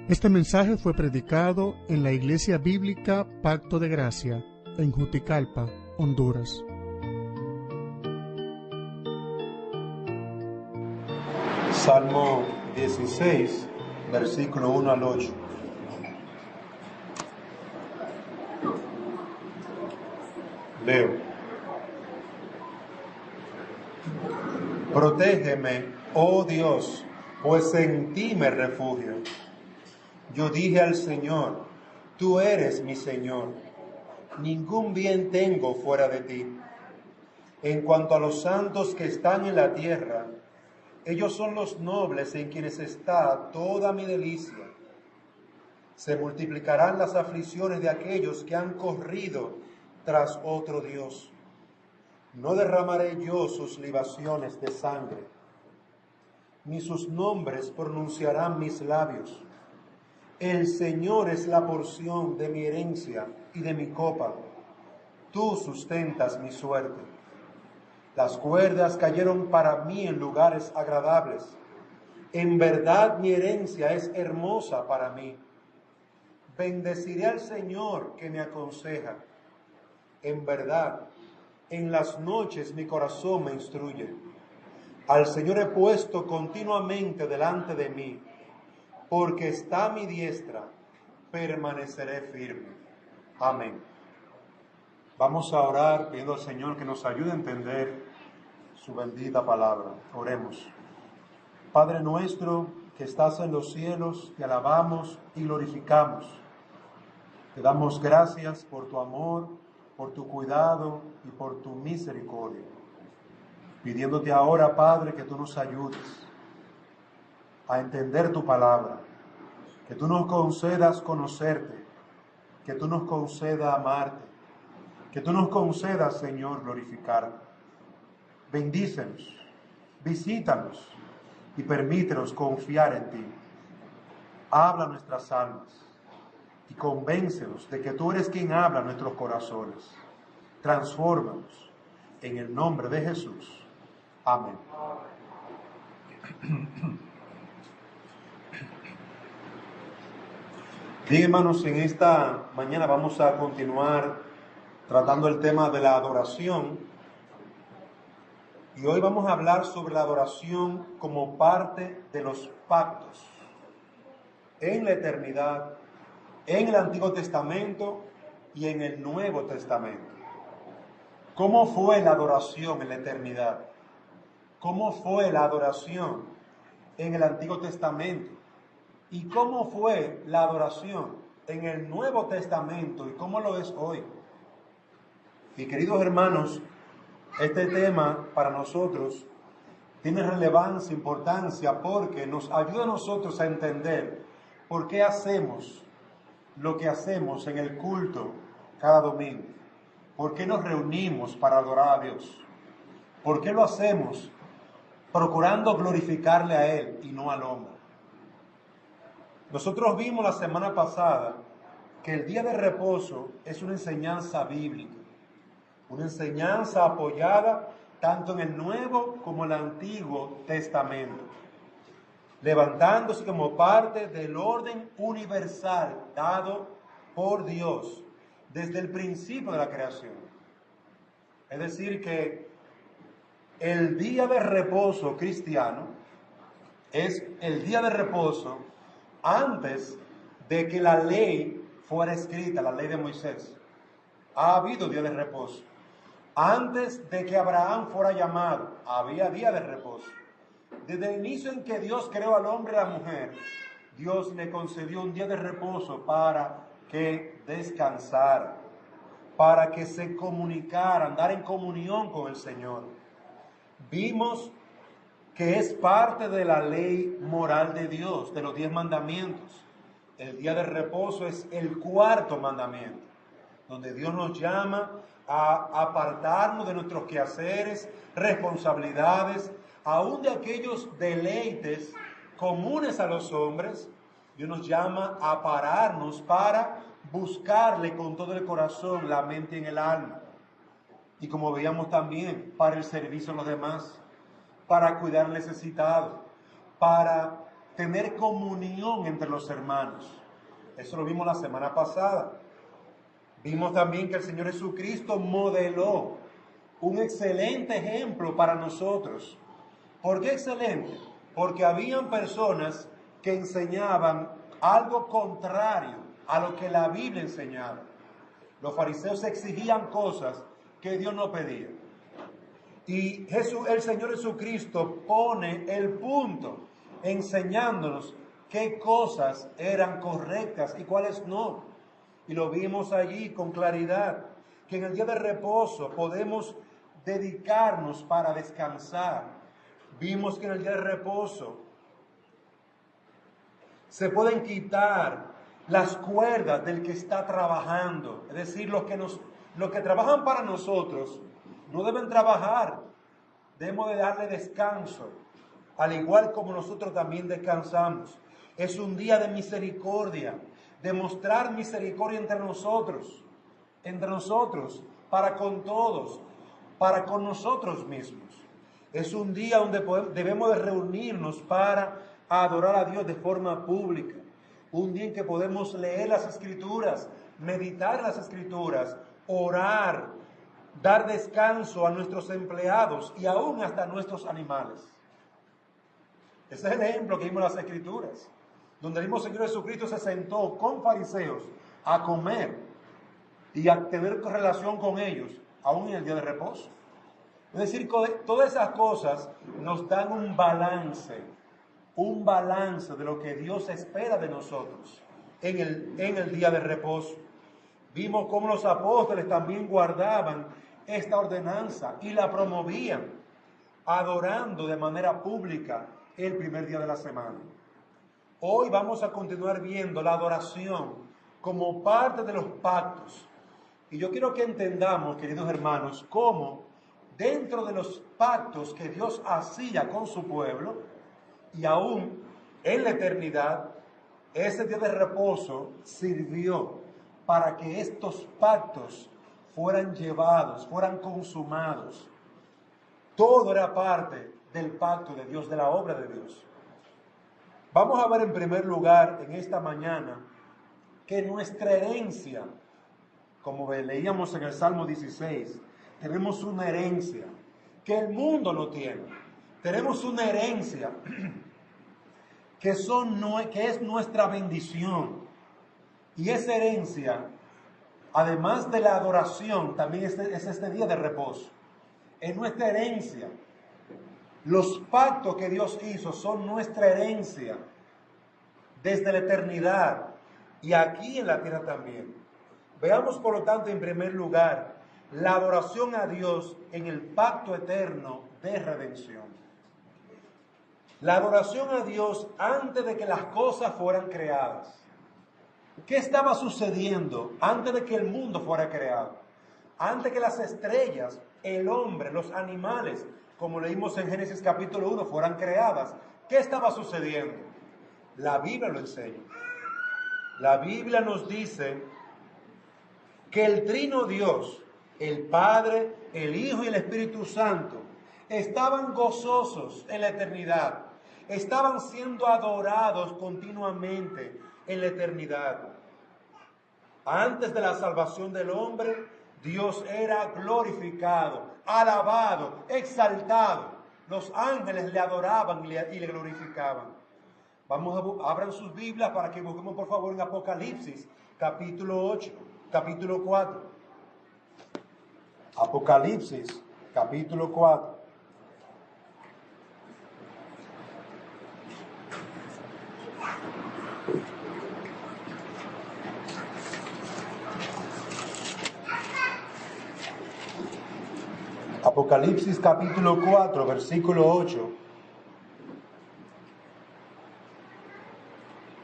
Este mensaje fue predicado en la Iglesia Bíblica Pacto de Gracia, en Juticalpa, Honduras. Salmo 16, versículo 1 al 8. Leo. Protégeme, oh Dios, pues en ti me refugio. Yo dije al Señor, tú eres mi Señor, ningún bien tengo fuera de ti. En cuanto a los santos que están en la tierra, ellos son los nobles en quienes está toda mi delicia. Se multiplicarán las aflicciones de aquellos que han corrido tras otro Dios. No derramaré yo sus libaciones de sangre, ni sus nombres pronunciarán mis labios. El Señor es la porción de mi herencia y de mi copa. Tú sustentas mi suerte. Las cuerdas cayeron para mí en lugares agradables. En verdad mi herencia es hermosa para mí. Bendeciré al Señor que me aconseja. En verdad, en las noches mi corazón me instruye. Al Señor he puesto continuamente delante de mí. Porque está a mi diestra, permaneceré firme. Amén. Vamos a orar pidiendo al Señor que nos ayude a entender su bendita palabra. Oremos. Padre nuestro que estás en los cielos, te alabamos y glorificamos. Te damos gracias por tu amor, por tu cuidado y por tu misericordia. Pidiéndote ahora, Padre, que tú nos ayudes a entender tu palabra, que tú nos concedas conocerte, que tú nos concedas amarte, que tú nos concedas, Señor, glorificarte. Bendícenos, visítanos y permítenos confiar en ti. Habla nuestras almas y convéncenos de que tú eres quien habla a nuestros corazones. Transfórmanos en el nombre de Jesús. Amén. Bien, hermanos, en esta mañana vamos a continuar tratando el tema de la adoración. Y hoy vamos a hablar sobre la adoración como parte de los pactos en la eternidad, en el Antiguo Testamento y en el Nuevo Testamento. ¿Cómo fue la adoración en la eternidad? ¿Cómo fue la adoración en el Antiguo Testamento? ¿Y cómo fue la adoración en el Nuevo Testamento y cómo lo es hoy? Y queridos hermanos, este tema para nosotros tiene relevancia, importancia, porque nos ayuda a nosotros a entender por qué hacemos lo que hacemos en el culto cada domingo. ¿Por qué nos reunimos para adorar a Dios? ¿Por qué lo hacemos procurando glorificarle a Él y no al hombre? Nosotros vimos la semana pasada que el día de reposo es una enseñanza bíblica, una enseñanza apoyada tanto en el Nuevo como en el Antiguo Testamento, levantándose como parte del orden universal dado por Dios desde el principio de la creación. Es decir, que el día de reposo cristiano es el día de reposo antes de que la ley fuera escrita, la ley de Moisés. Ha habido día de reposo. Antes de que Abraham fuera llamado, había día de reposo. Desde el inicio en que Dios creó al hombre y a la mujer, Dios le concedió un día de reposo para que descansara, para que se comunicara, andar en comunión con el Señor. Vimos que es parte de la ley moral de Dios, de los 10 mandamientos. El día de reposo es el cuarto mandamiento, donde Dios nos llama a apartarnos de nuestros quehaceres, responsabilidades, aún de aquellos deleites comunes a los hombres. Dios nos llama a pararnos para buscarle con todo el corazón, la mente y en el alma. Y como veíamos también, para el servicio a los demás, para cuidar al necesitado, para tener comunión entre los hermanos. Eso lo vimos la semana pasada. Vimos también que el Señor Jesucristo modeló un excelente ejemplo para nosotros. ¿Por qué excelente? Porque habían personas que enseñaban algo contrario a lo que la Biblia enseñaba. Los fariseos exigían cosas que Dios no pedía. Y el Señor Jesucristo pone el punto enseñándonos qué cosas eran correctas y cuáles no. Y lo vimos allí con claridad, que en el día de reposo podemos dedicarnos para descansar. Vimos que en el día de reposo se pueden quitar las cuerdas del que está trabajando. Es decir, los que trabajan para nosotros no deben trabajar. Debemos de darle descanso, al igual como nosotros también descansamos. Es un día de misericordia, de mostrar misericordia entre nosotros, para con todos, para con nosotros mismos. Es un día donde debemos de reunirnos para adorar a Dios de forma pública. Un día en que podemos leer las Escrituras, meditar las Escrituras, orar, dar descanso a nuestros empleados y aún hasta a nuestros animales. Ese es el ejemplo que vimos en las Escrituras, donde el mismo Señor Jesucristo se sentó con fariseos a comer y a tener relación con ellos, aún en el día de reposo. Es decir, todas esas cosas nos dan un balance de lo que Dios espera de nosotros en el día de reposo. Vimos cómo los apóstoles también guardaban esta ordenanza y la promovían, adorando de manera pública el primer día de la semana. Hoy vamos a continuar viendo la adoración como parte de los pactos. Y yo quiero que entendamos, queridos hermanos, cómo dentro de los pactos que Dios hacía con su pueblo, y aún en la eternidad, ese día de reposo sirvió para que estos pactos fueran llevados, fueran consumados. Todo era parte del pacto de Dios, de la obra de Dios. Vamos a ver en primer lugar en esta mañana que nuestra herencia, como leíamos en el Salmo 16, tenemos una herencia que el mundo no tiene. Tenemos una herencia que es nuestra bendición. Y esa herencia, además de la adoración, también es este día de reposo. Es nuestra herencia. Los pactos que Dios hizo son nuestra herencia desde la eternidad y aquí en la tierra también. Veamos, por lo tanto, en primer lugar, la adoración a Dios en el pacto eterno de redención. La adoración a Dios antes de que las cosas fueran creadas. ¿Qué estaba sucediendo antes de que el mundo fuera creado? Antes que las estrellas, el hombre, los animales, como leímos en Génesis capítulo 1, fueran creadas. ¿Qué estaba sucediendo? La Biblia lo enseña. La Biblia nos dice que el trino Dios, el Padre, el Hijo y el Espíritu Santo, estaban gozosos en la eternidad. Estaban siendo adorados continuamente en la eternidad. Antes de la salvación del hombre, Dios era glorificado, alabado, exaltado. Los ángeles le adoraban y le glorificaban. Abran sus Biblias para que busquemos por favor en Apocalipsis, capítulo 8, capítulo 4. Apocalipsis, capítulo 4. Apocalipsis capítulo 4, versículo 8.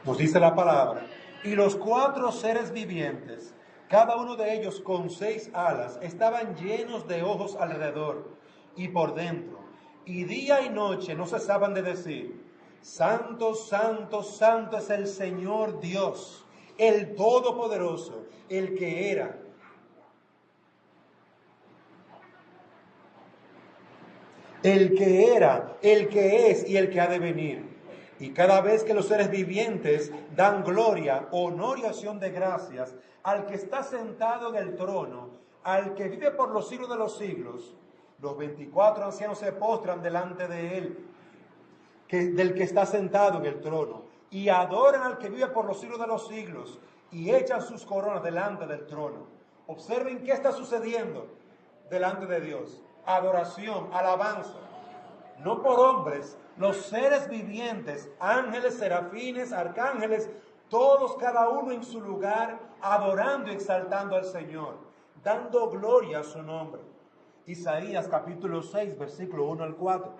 Nos dice la palabra: y los 4 seres vivientes, cada uno de ellos con 6 alas, estaban llenos de ojos alrededor y por dentro, y día y noche no cesaban de decir: Santo, santo, santo es el Señor Dios, el Todopoderoso, el que era, el que es y el que ha de venir. Y cada vez que los seres vivientes dan gloria, honor y acción de gracias al que está sentado en el trono, al que vive por los siglos de los siglos, los 24 ancianos se postran delante de él, del que está sentado en el trono, y adoran al que vive por los siglos de los siglos, y echan sus coronas delante del trono. Observen qué está sucediendo delante de Dios. Adoración, alabanza. No por hombres, los seres vivientes, ángeles, serafines, arcángeles, todos cada uno en su lugar, adorando y exaltando al Señor, dando gloria a su nombre. Isaías capítulo 6, versículo 1 al 4.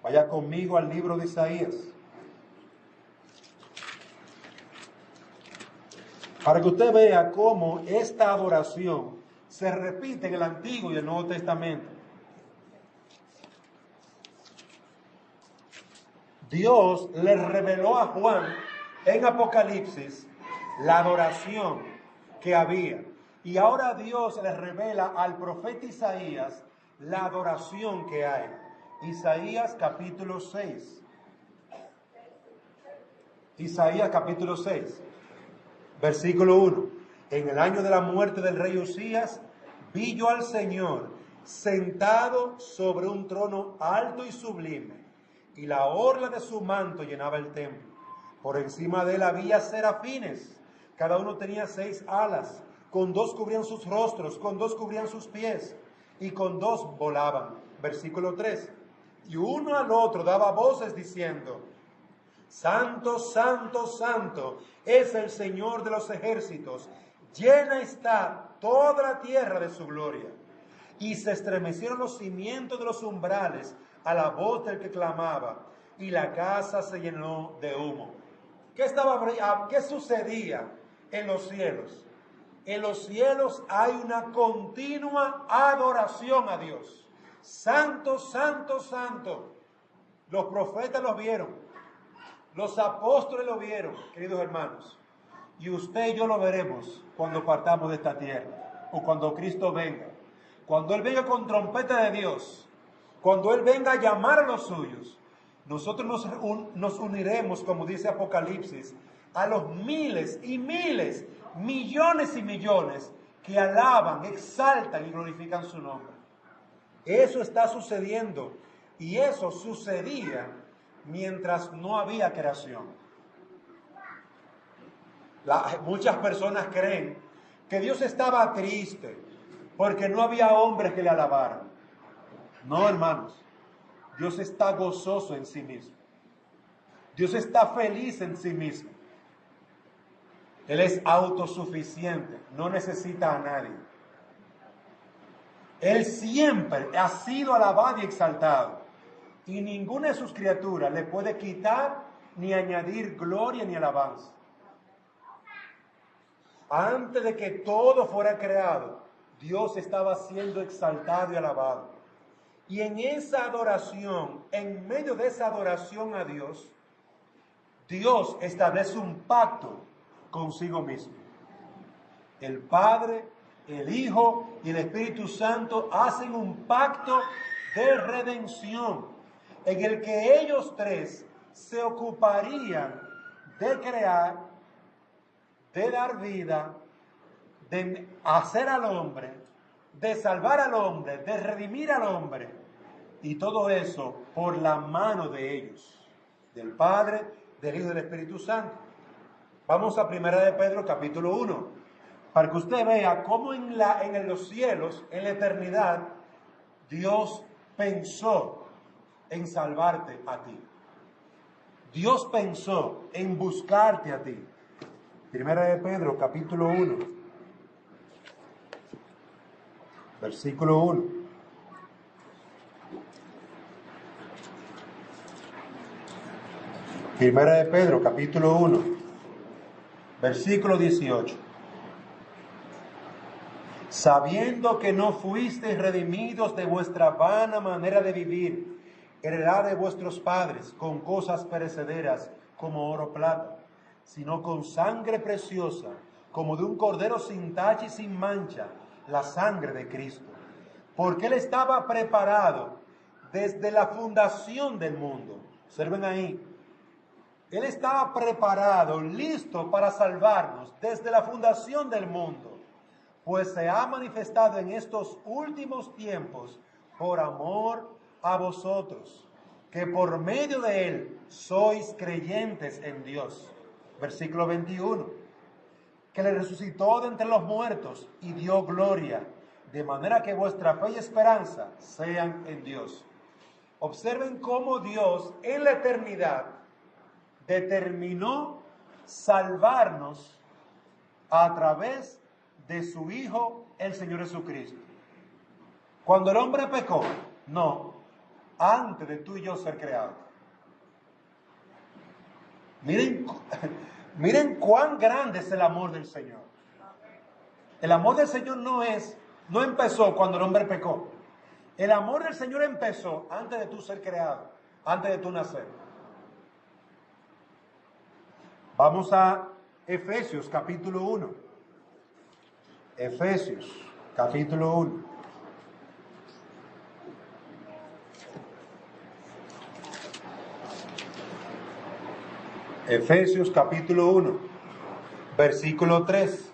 Vaya conmigo al libro de Isaías, para que usted vea cómo esta adoración se repite en el Antiguo y el Nuevo Testamento. Dios le reveló a Juan en Apocalipsis la adoración que había. Y ahora Dios le revela al profeta Isaías la adoración que hay. Isaías capítulo 6. Isaías capítulo 6, versículo 1. En el año de la muerte del rey Usías, vi yo al Señor sentado sobre un trono alto y sublime, y la orla de su manto llenaba el templo. Por encima de él había serafines, cada uno tenía 6 alas, con 2 cubrían sus rostros, con 2 cubrían sus pies, y con 2 volaban. Versículo 3. Y uno al otro daba voces diciendo: Santo, santo, santo es el Señor de los ejércitos, llena está toda la tierra de su gloria. Y se estremecieron los cimientos de los umbrales a la voz del que clamaba, y la casa se llenó de humo. ¿Qué sucedía en los cielos? En los cielos hay una continua adoración a Dios. Santo, santo, santo. Los profetas lo vieron, los apóstoles lo vieron, queridos hermanos. Y usted y yo lo veremos cuando partamos de esta tierra, o cuando Cristo venga. Cuando Él venga con trompeta de Dios, cuando Él venga a llamar a los suyos, nosotros nos uniremos, como dice Apocalipsis, a los miles y miles, millones y millones que alaban, exaltan y glorifican su nombre. Eso está sucediendo, y eso sucedía mientras no había creación. Muchas personas creen que Dios estaba triste porque no había hombres que le alabaran. No, hermanos, Dios está gozoso en sí mismo. Dios está feliz en sí mismo. Él es autosuficiente, no necesita a nadie. Él siempre ha sido alabado y exaltado, y ninguna de sus criaturas le puede quitar ni añadir gloria ni alabanza. Antes de que todo fuera creado, Dios estaba siendo exaltado y alabado. Y en esa adoración, en medio de esa adoración a Dios, Dios establece un pacto consigo mismo. El Padre, el Hijo y el Espíritu Santo hacen un pacto de redención en el que ellos 3 se ocuparían de crear, de dar vida, de hacer al hombre, de salvar al hombre, de redimir al hombre, y todo eso por la mano de ellos, del Padre, del Hijo y del Espíritu Santo. Vamos a 1 de Pedro capítulo 1, para que usted vea cómo en los cielos, en la eternidad, Dios pensó en salvarte a ti. Dios pensó en buscarte a ti. 1 de Pedro capítulo 1, versículo 1. Primera de Pedro capítulo 1, versículo 18. Sabiendo que no fuisteis redimidos de vuestra vana manera de vivir, heredad de vuestros padres, con cosas perecederas como oro o plata, sino con sangre preciosa, como de un cordero sin tacha y sin mancha, la sangre de Cristo. Porque Él estaba preparado desde la fundación del mundo Observen ahí. Él estaba preparado, listo para salvarnos desde la fundación del mundo, pues se ha manifestado en estos últimos tiempos por amor a vosotros, que por medio de Él sois creyentes en Dios. Versículo 21. Que le resucitó de entre los muertos y dio gloria, de manera que vuestra fe y esperanza sean en Dios. Observen cómo Dios en la eternidad determinó salvarnos a través de su Hijo, el Señor Jesucristo. Cuando el hombre pecó, no, antes de tú y yo ser creados. Miren cuán grande es el amor del Señor. El amor del Señor no empezó cuando el hombre pecó. El amor del Señor empezó antes de tú ser creado, antes de tú nacer. Vamos a Efesios capítulo 1. Efesios capítulo 1. Efesios capítulo 1, versículo 3.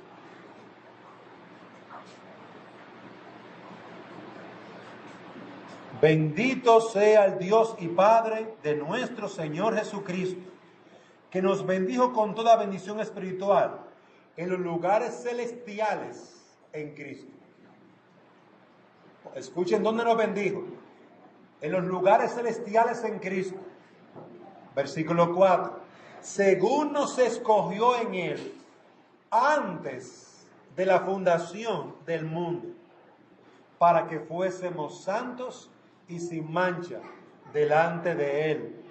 Bendito sea el Dios y Padre de nuestro Señor Jesucristo, que nos bendijo con toda bendición espiritual en los lugares celestiales en Cristo. Escuchen dónde nos bendijo. En los lugares celestiales en Cristo. Versículo 4. Según nos escogió en Él antes de la fundación del mundo, para que fuésemos santos y sin mancha delante de Él,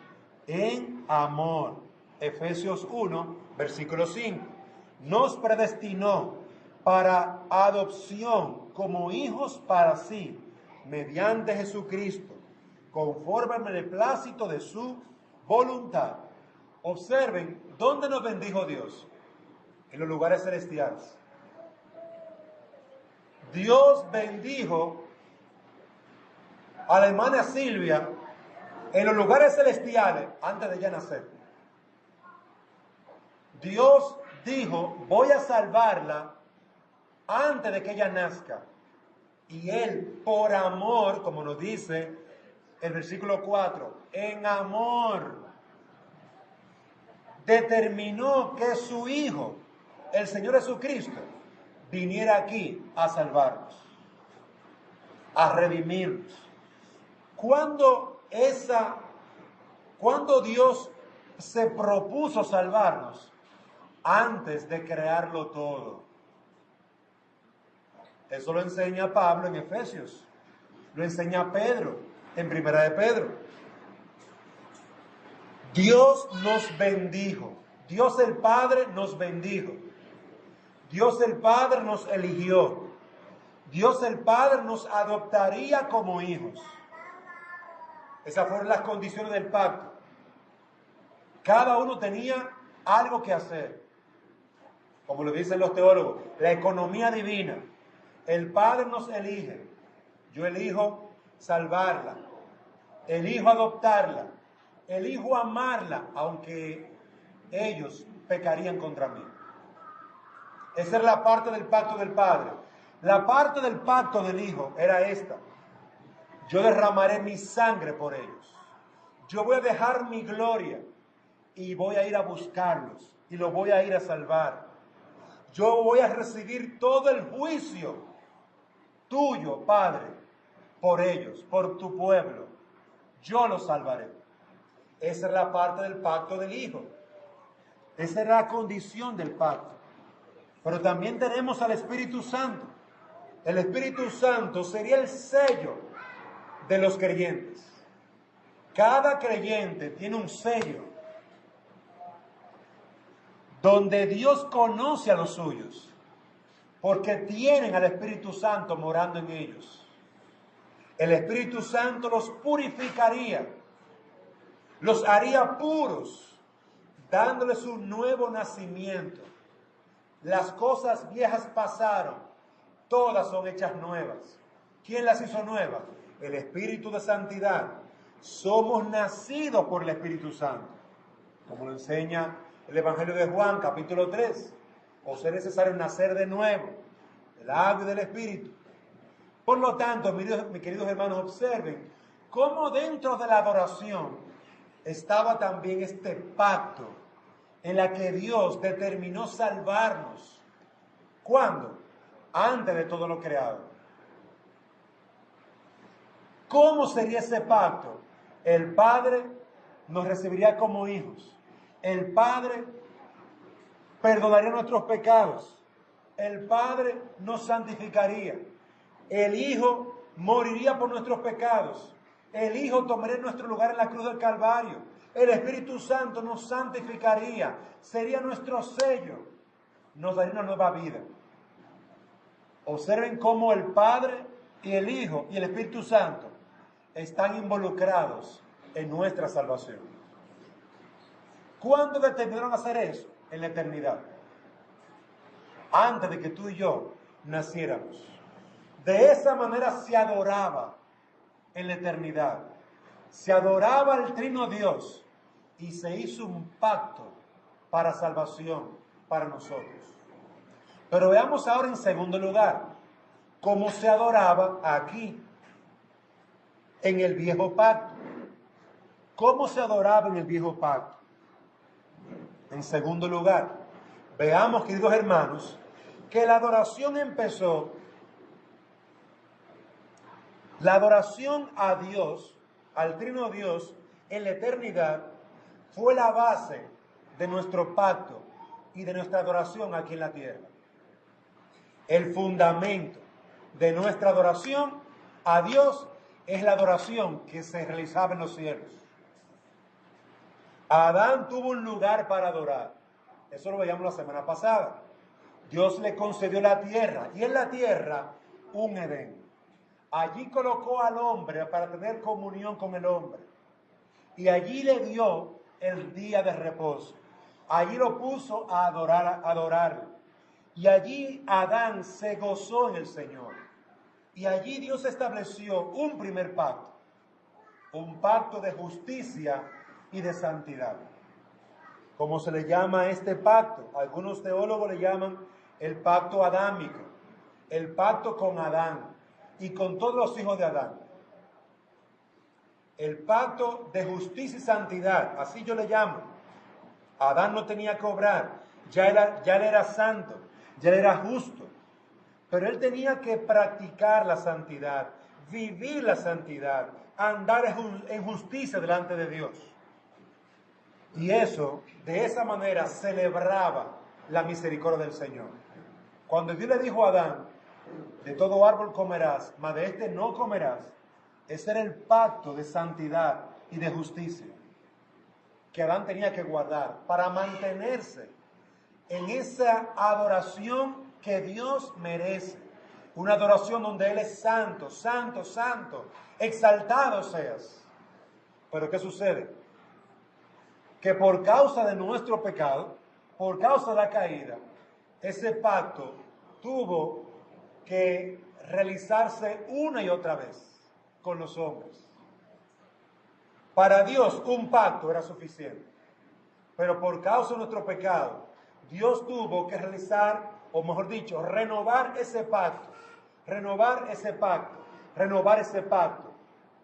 en amor. Efesios 1, versículo 5. Nos predestinó para adopción como hijos para sí, mediante Jesucristo, conforme al beneplácito de su voluntad. Observen, ¿dónde nos bendijo Dios? En los lugares celestiales. Dios bendijo a la hermana Silvia en los lugares celestiales antes de ella nacer. Dios dijo, voy a salvarla antes de que ella nazca. Y Él, por amor, como nos dice el versículo 4, en amor, determinó que su Hijo, el Señor Jesucristo, viniera aquí a salvarnos, a redimirnos. Cuando Dios se propuso salvarnos, antes de crearlo todo. Eso lo enseña Pablo en Efesios, lo enseña Pedro en Primera de Pedro. Dios nos bendijo, Dios el Padre nos bendijo, Dios el Padre nos eligió, Dios el Padre nos adoptaría como hijos. Esas fueron las condiciones del pacto. Cada uno tenía algo que hacer. Como lo dicen los teólogos, la economía divina. El Padre nos elige. Yo elijo salvarla. Elijo adoptarla. Elijo amarla, aunque ellos pecarían contra mí. Esa es la parte del pacto del Padre. La parte del pacto del Hijo era esta. Yo derramaré mi sangre por ellos. Yo voy a dejar mi gloria y voy a ir a buscarlos y los voy a ir a salvar. Yo voy a recibir todo el juicio tuyo, Padre, por ellos, por tu pueblo. Yo los salvaré. Esa es la parte del pacto del Hijo. Esa es la condición del pacto. Pero también tenemos al Espíritu Santo. El Espíritu Santo sería el sello de los creyentes. Cada creyente tiene un sello donde Dios conoce a los suyos, porque tienen al Espíritu Santo morando en ellos. El Espíritu Santo los purificaría, los haría puros, dándoles un nuevo nacimiento. Las cosas viejas pasaron, todas son hechas nuevas. ¿Quién las hizo nuevas? El Espíritu de santidad somos nacidos por el Espíritu Santo, como lo enseña el Evangelio de Juan, capítulo 3. Os es necesario nacer de nuevo, del agua y del Espíritu. Por lo tanto, mis queridos hermanos, observen cómo dentro de la adoración estaba también este pacto en la que Dios determinó salvarnos. ¿Cuándo? Antes de todo lo creado. ¿Cómo sería ese pacto? El Padre nos recibiría como hijos. El Padre perdonaría nuestros pecados. El Padre nos santificaría. El Hijo moriría por nuestros pecados. El Hijo tomaría nuestro lugar en la cruz del Calvario. El Espíritu Santo nos santificaría. Sería nuestro sello. Nos daría una nueva vida. Observen cómo el Padre y el Hijo y el Espíritu Santo están involucrados en nuestra salvación. ¿Cuándo determinaron hacer eso? En la eternidad. Antes de que tú y yo naciéramos. De esa manera se adoraba en la eternidad. Se adoraba al Trino Dios y se hizo un pacto para salvación para nosotros. Pero veamos ahora en segundo lugar cómo se adoraba aquí en el viejo pacto. ¿Cómo se adoraba en el viejo pacto? En segundo lugar, veamos, queridos hermanos, que la adoración empezó. La adoración a Dios, al Trino Dios, en la eternidad, fue la base de nuestro pacto y de nuestra adoración aquí en la tierra. El fundamento de nuestra adoración a Dios es la adoración que se realizaba en los cielos. Adán tuvo un lugar para adorar. Eso lo veíamos la semana pasada. Dios le concedió la tierra, y en la tierra un Edén. Allí colocó al hombre para tener comunión con el hombre. Y allí le dio el día de reposo. Allí lo puso a adorarlo. Y allí Adán se gozó en el Señor. Y allí Dios estableció un primer pacto. Un pacto de justicia y de santidad. ¿Cómo se le llama a este pacto? Algunos teólogos le llaman el pacto adámico. El pacto con Adán y con todos los hijos de Adán. El pacto de justicia y santidad, así yo le llamo. Adán no tenía que obrar, ya él era santo, ya él era justo, pero él tenía que practicar la santidad, vivir la santidad, andar en justicia delante de Dios. Y eso, de esa manera, celebraba la misericordia del Señor. Cuando Dios le dijo a Adán, de todo árbol comerás, mas de este no comerás, ese era el pacto de santidad y de justicia que Adán tenía que guardar para mantenerse en esa adoración que Dios merece. Una adoración donde Él es santo, santo, santo, exaltado seas. Pero ¿qué sucede? Que por causa de nuestro pecado, por causa de la caída, ese pacto tuvo que realizarse una y otra vez con los hombres. Para Dios un pacto era suficiente, pero por causa de nuestro pecado, Dios tuvo que realizar, o mejor dicho, renovar ese pacto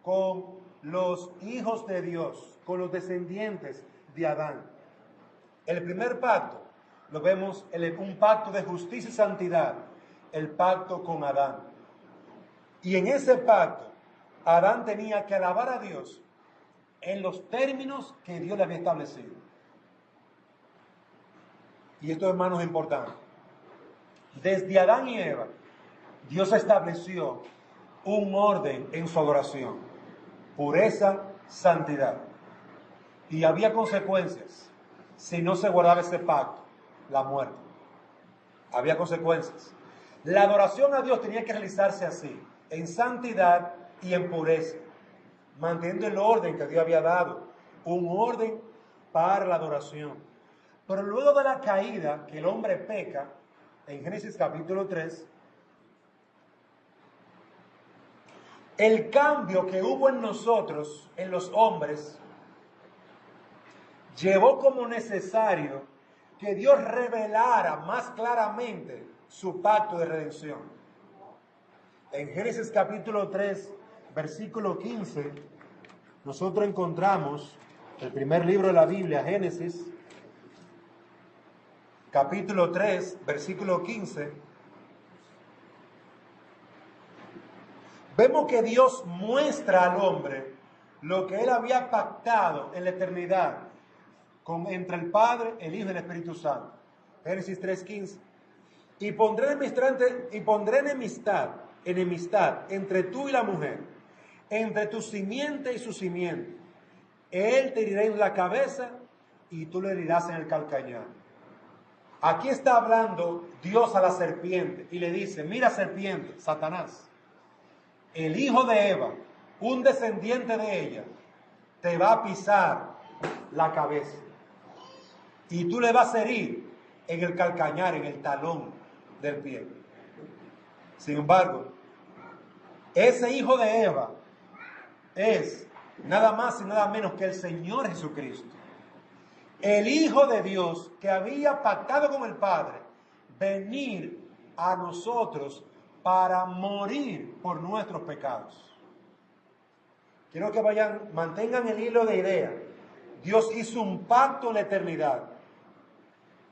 con los hijos de Dios, con los descendientes de Adán. El primer pacto lo vemos, un pacto de justicia y santidad, el pacto con Adán. Y en ese pacto, Adán tenía que alabar a Dios en los términos que Dios le había establecido. Y esto, hermanos, es importante. Desde Adán y Eva, Dios estableció un orden en su adoración, pureza, santidad. Y había consecuencias si no se guardaba ese pacto, la muerte. Había consecuencias. La adoración a Dios tenía que realizarse así, en santidad y en pureza, manteniendo el orden que Dios había dado, un orden para la adoración. Pero luego de la caída, que el hombre peca, en Génesis capítulo 3, El cambio que hubo en nosotros, en los hombres, llevó como necesario que Dios revelara más claramente su pacto de redención. En Génesis capítulo 3, versículo 15, nosotros encontramos el primer libro de la Biblia, Génesis, capítulo 3, versículo 15. Vemos que Dios muestra al hombre lo que él había pactado en la eternidad entre el Padre, el Hijo y el Espíritu Santo. Génesis 3:15. Y pondré enemistad entre tú y la mujer, entre tu simiente y su simiente. Él te herirá en la cabeza y tú le herirás en el calcañar. Aquí está hablando Dios a la serpiente y le dice: mira, serpiente, Satanás, el hijo de Eva, un descendiente de ella, te va a pisar la cabeza y tú le vas a herir en el calcañar, en el talón del pie. Sin embargo, ese hijo de Eva es nada más y nada menos que el Señor Jesucristo, el Hijo de Dios que había pactado con el Padre venir a nosotros para morir por nuestros pecados. Quiero que mantengan el hilo de idea. Dios hizo un pacto en la eternidad.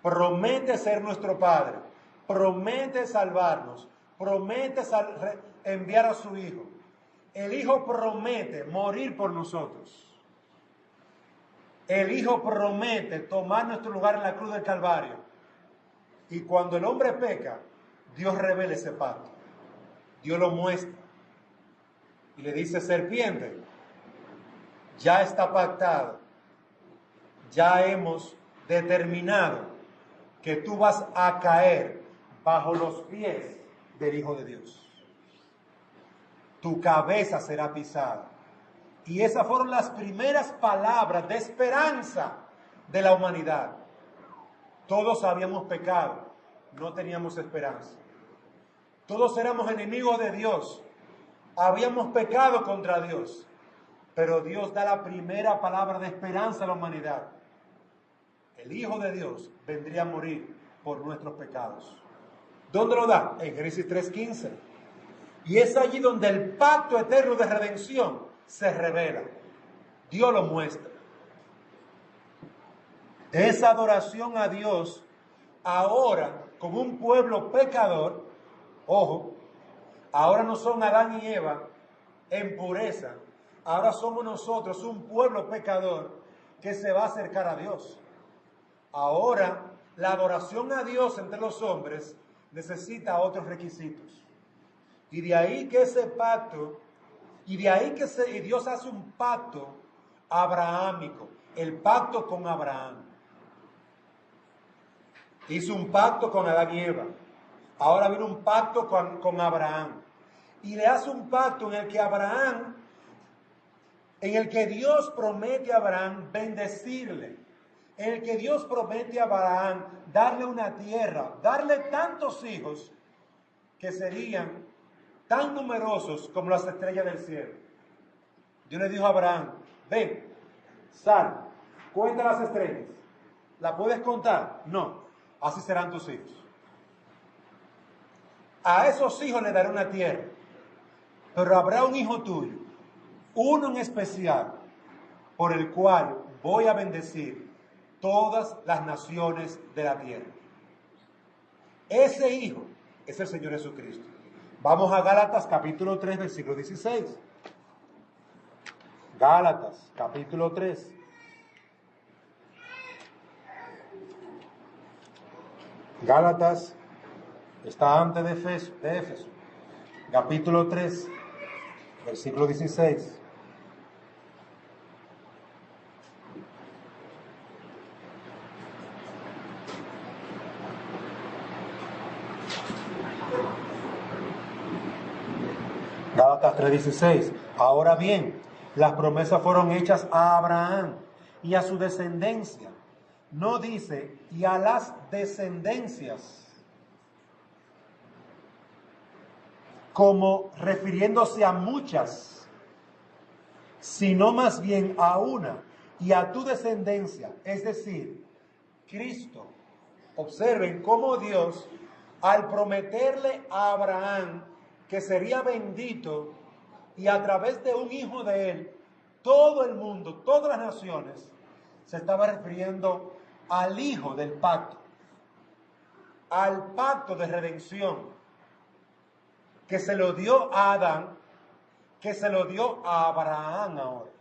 Promete ser nuestro Padre, promete salvarnos, promete enviar a su Hijo. El Hijo promete morir por nosotros. El Hijo promete tomar nuestro lugar en la cruz del Calvario. Y cuando el hombre peca, Dios revela ese pacto. Dios lo muestra. Y le dice: serpiente, ya está pactado. Ya hemos determinado que tú vas a caer bajo los pies del Hijo de Dios. Tu cabeza será pisada. Y esas fueron las primeras palabras de esperanza de la humanidad. Todos habíamos pecado, no teníamos esperanza. Todos éramos enemigos de Dios, habíamos pecado contra Dios. Pero Dios da la primera palabra de esperanza a la humanidad. El Hijo de Dios vendría a morir por nuestros pecados. ¿Dónde lo da? En Génesis 3:15. Y es allí donde el pacto eterno de redención se revela. Dios lo muestra. Esa adoración a Dios ahora como un pueblo pecador, ojo, ahora no son Adán y Eva en pureza, ahora somos nosotros un pueblo pecador que se va a acercar a Dios. Ahora la adoración a Dios entre los hombres necesita otros requisitos. Y de ahí que ese pacto, y Dios hace un pacto abrahámico, el pacto con Abraham. Hizo un pacto con Adán y Eva. Ahora viene un pacto con Abraham. Y le hace un pacto en el que Dios promete a Abraham bendecirle. En el que Dios promete a Abraham darle una tierra, darle tantos hijos que serían tan numerosos como las estrellas del cielo. Dios le dijo a Abraham: ven, sal, cuenta las estrellas. ¿La puedes contar? No, así serán tus hijos. A esos hijos le daré una tierra, pero habrá un hijo tuyo, uno en especial, por el cual voy a bendecir todas las naciones de la tierra. Ese hijo es el Señor Jesucristo. Vamos a Gálatas capítulo 3, versículo 16. Gálatas capítulo 3. Gálatas está antes de Éfeso. Capítulo 3, versículo 16. Gálatas 3:16. Ahora bien, las promesas fueron hechas a Abraham y a su descendencia. No dice y a las descendencias. como refiriéndose a muchas, sino más bien a una y a tu descendencia, es decir, Cristo. Observen cómo Dios, al prometerle a Abraham que sería bendito y a través de un hijo de él, todo el mundo, todas las naciones, se estaba refiriendo al hijo del pacto, al pacto de redención, que se lo dio a Adán, que se lo dio a Abraham ahora.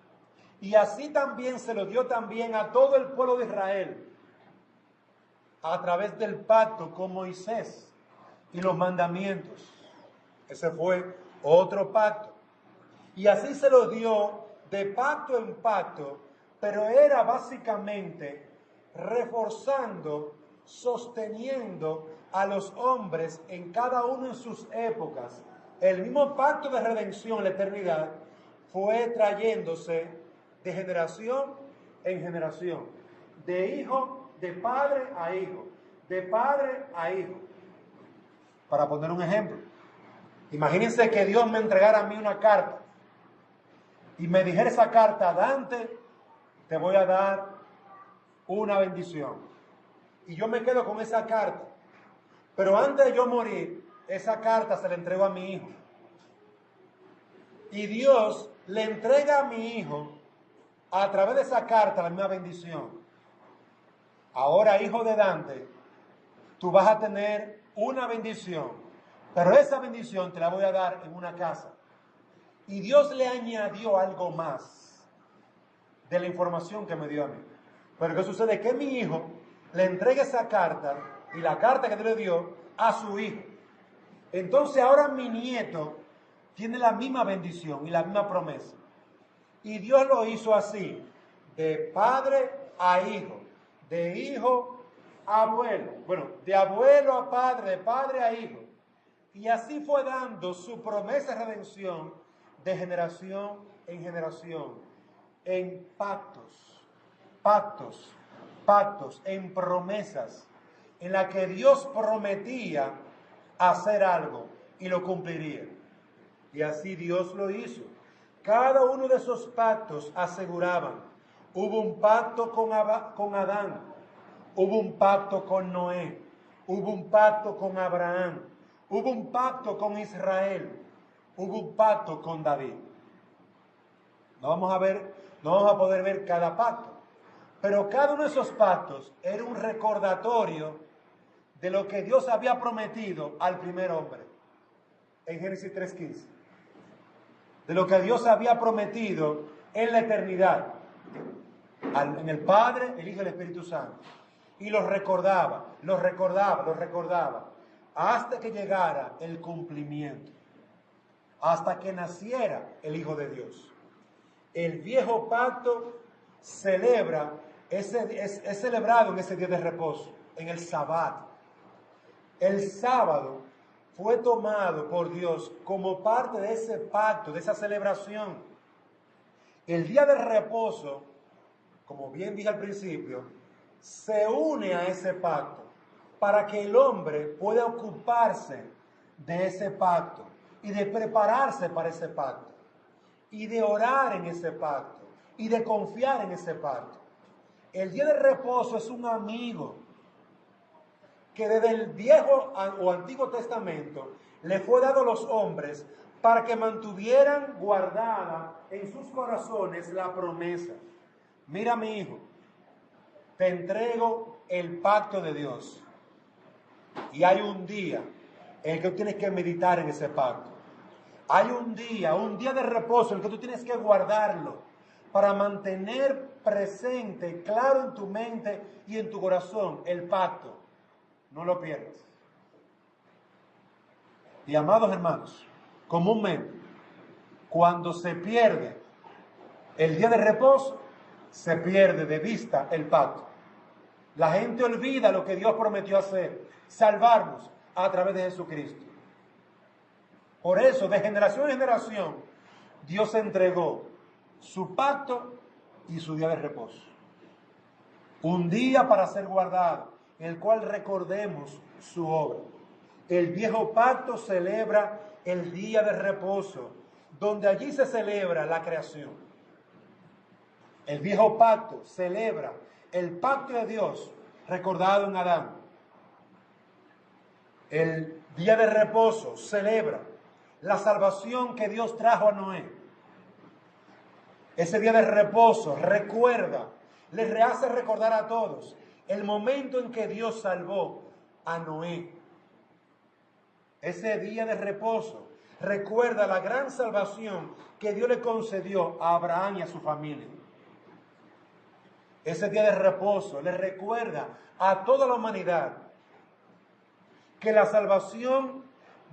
Y así también se lo dio también a todo el pueblo de Israel, a través del pacto con Moisés y los mandamientos. Ese fue otro pacto. Y así se lo dio de pacto en pacto, pero era básicamente reforzando, sosteniendo a los hombres en cada uno en sus épocas. El mismo pacto de redención, la eternidad, fue trayéndose de generación en generación, de hijo, de padre a hijo, de padre a hijo. Para poner un ejemplo, imagínense que Dios me entregara a mí una carta y me dijera esa carta: Dante, te voy a dar una bendición. Y yo me quedo con esa carta. Pero antes de yo morir, esa carta se la entrego a mi hijo. Y Dios le entrega a mi hijo, a través de esa carta, la misma bendición. Ahora, hijo de Dante, tú vas a tener una bendición, pero esa bendición te la voy a dar en una casa. Y Dios le añadió algo más de la información que me dio a mí. Pero ¿qué sucede? Que mi hijo le entrega esa carta y la carta que Dios le dio a su hijo. Entonces ahora mi nieto tiene la misma bendición y la misma promesa. Y Dios lo hizo así, de padre a hijo, de hijo a abuelo. Bueno, de abuelo a padre, de padre a hijo. Y así fue dando su promesa de redención de generación en generación, en pactos, en promesas, en la que Dios prometía hacer algo y lo cumpliría. Y así Dios lo hizo. Cada uno de esos pactos aseguraban. Hubo un pacto con Adán, hubo un pacto con Noé, hubo un pacto con Abraham, hubo un pacto con Israel, hubo un pacto con David. No vamos a poder ver cada pacto, pero cada uno de esos pactos era un recordatorio de lo que Dios había prometido al primer hombre, en Génesis 3:15. De lo que Dios había prometido en la eternidad, en el Padre, el Hijo y el Espíritu Santo. Y los recordaba, hasta que llegara el cumplimiento, hasta que naciera el Hijo de Dios. El viejo pacto es celebrado en ese día de reposo, en el Sabbat. El sábado fue tomado por Dios como parte de ese pacto, de esa celebración. El día de reposo, como bien dije al principio, se une a ese pacto para que el hombre pueda ocuparse de ese pacto y de prepararse para ese pacto y de orar en ese pacto y de confiar en ese pacto. El día de reposo es un amigo que desde el Viejo o Antiguo Testamento le fue dado a los hombres para que mantuvieran guardada en sus corazones la promesa. Mira, mi hijo, te entrego el pacto de Dios. Y hay un día en el que tú tienes que meditar en ese pacto. Hay un día de reposo en el que tú tienes que guardarlo para mantener presente, claro en tu mente y en tu corazón, el pacto. No lo pierdas. Y amados hermanos, comúnmente, cuando se pierde el día de reposo, se pierde de vista el pacto. La gente olvida lo que Dios prometió hacer, salvarnos a través de Jesucristo. Por eso, de generación en generación, Dios entregó su pacto y su día de reposo. Un día para ser guardado, en el cual recordemos su obra. El viejo pacto celebra el día de reposo, donde allí se celebra la creación. El viejo pacto celebra el pacto de Dios recordado en Adán. El día de reposo celebra la salvación que Dios trajo a Noé. Ese día de reposo recuerda, les hace recordar a todos el momento en que Dios salvó a Noé. Ese día de reposo recuerda la gran salvación que Dios le concedió a Abraham y a su familia. Ese día de reposo le recuerda a toda la humanidad que la salvación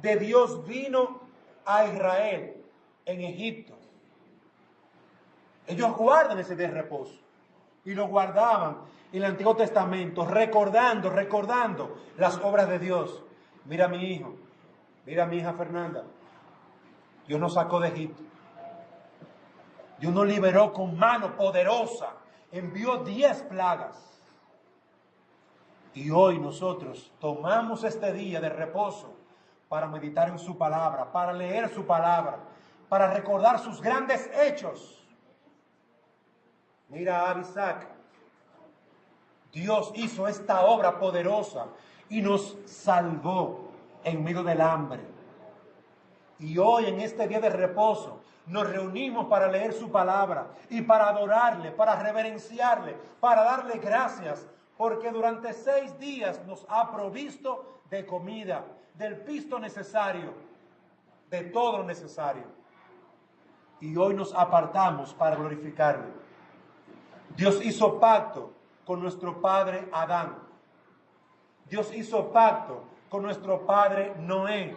de Dios vino a Israel en Egipto. Ellos guardan ese día de reposo y lo guardaban en el Antiguo Testamento, recordando las obras de Dios. Mira a mi hijo, mira a mi hija Fernanda. Dios nos sacó de Egipto. Dios nos liberó con mano poderosa. Envió 10 plagas. Y hoy nosotros tomamos este día de reposo para meditar en su palabra, para leer su palabra, para recordar sus grandes hechos. Mira a Abisac. Dios hizo esta obra poderosa y nos salvó en medio del hambre. Y hoy en este día de reposo nos reunimos para leer su palabra y para adorarle, para reverenciarle, para darle gracias, porque durante 6 días nos ha provisto de comida, del pisto necesario, de todo lo necesario. Y hoy nos apartamos para glorificarle. Dios hizo pacto con nuestro padre Adán. Dios hizo pacto con nuestro padre Noé.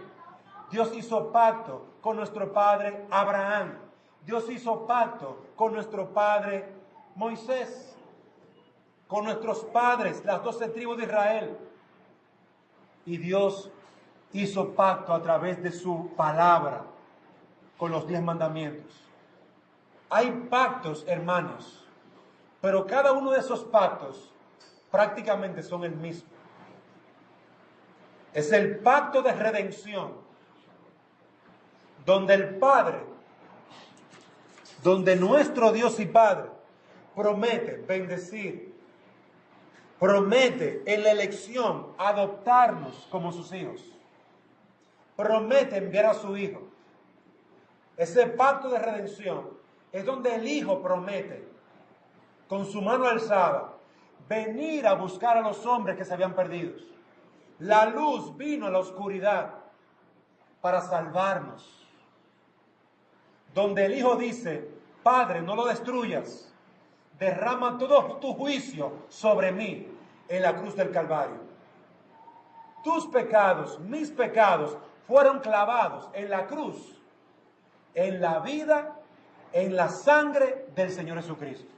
Dios hizo pacto con nuestro padre Abraham. Dios hizo pacto con nuestro padre Moisés. Con nuestros padres, las 12 tribus de Israel. Y Dios hizo pacto a través de su palabra con los 10 mandamientos. Hay pactos, hermanos, pero cada uno de esos pactos prácticamente son el mismo. Es el pacto de redención, donde el Padre, donde nuestro Dios y Padre promete bendecir, promete en la elección adoptarnos como sus hijos, promete enviar a su Hijo. Ese pacto de redención es donde el Hijo promete, con su mano alzada, venir a buscar a los hombres que se habían perdido. La luz vino a la oscuridad para salvarnos. Donde el Hijo dice, Padre, no lo destruyas, derrama todo tu juicio sobre mí en la cruz del Calvario. Tus pecados, mis pecados, fueron clavados en la cruz, en la vida, en la sangre del Señor Jesucristo.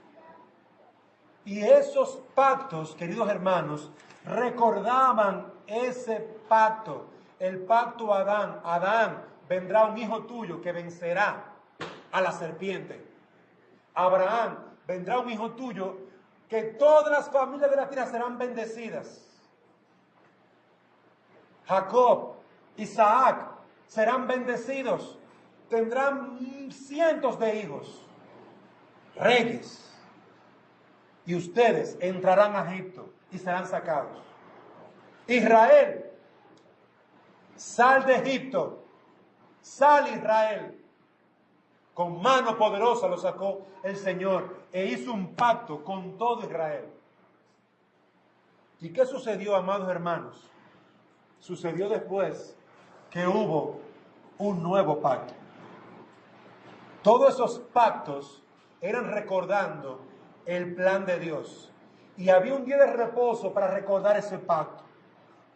Y esos pactos, queridos hermanos, recordaban ese pacto, el pacto Adán. Adán, vendrá un hijo tuyo que vencerá a la serpiente. Abraham, vendrá un hijo tuyo que todas las familias de la tierra serán bendecidas. Jacob, Isaac serán bendecidos, tendrán cientos de hijos, reyes. Y ustedes entrarán a Egipto y serán sacados. Israel, sal de Egipto, sal Israel. Con mano poderosa lo sacó el Señor e hizo un pacto con todo Israel. ¿Y qué sucedió, amados hermanos? Sucedió después que hubo un nuevo pacto. Todos esos pactos eran recordando el plan de Dios. Y había un día de reposo para recordar ese pacto.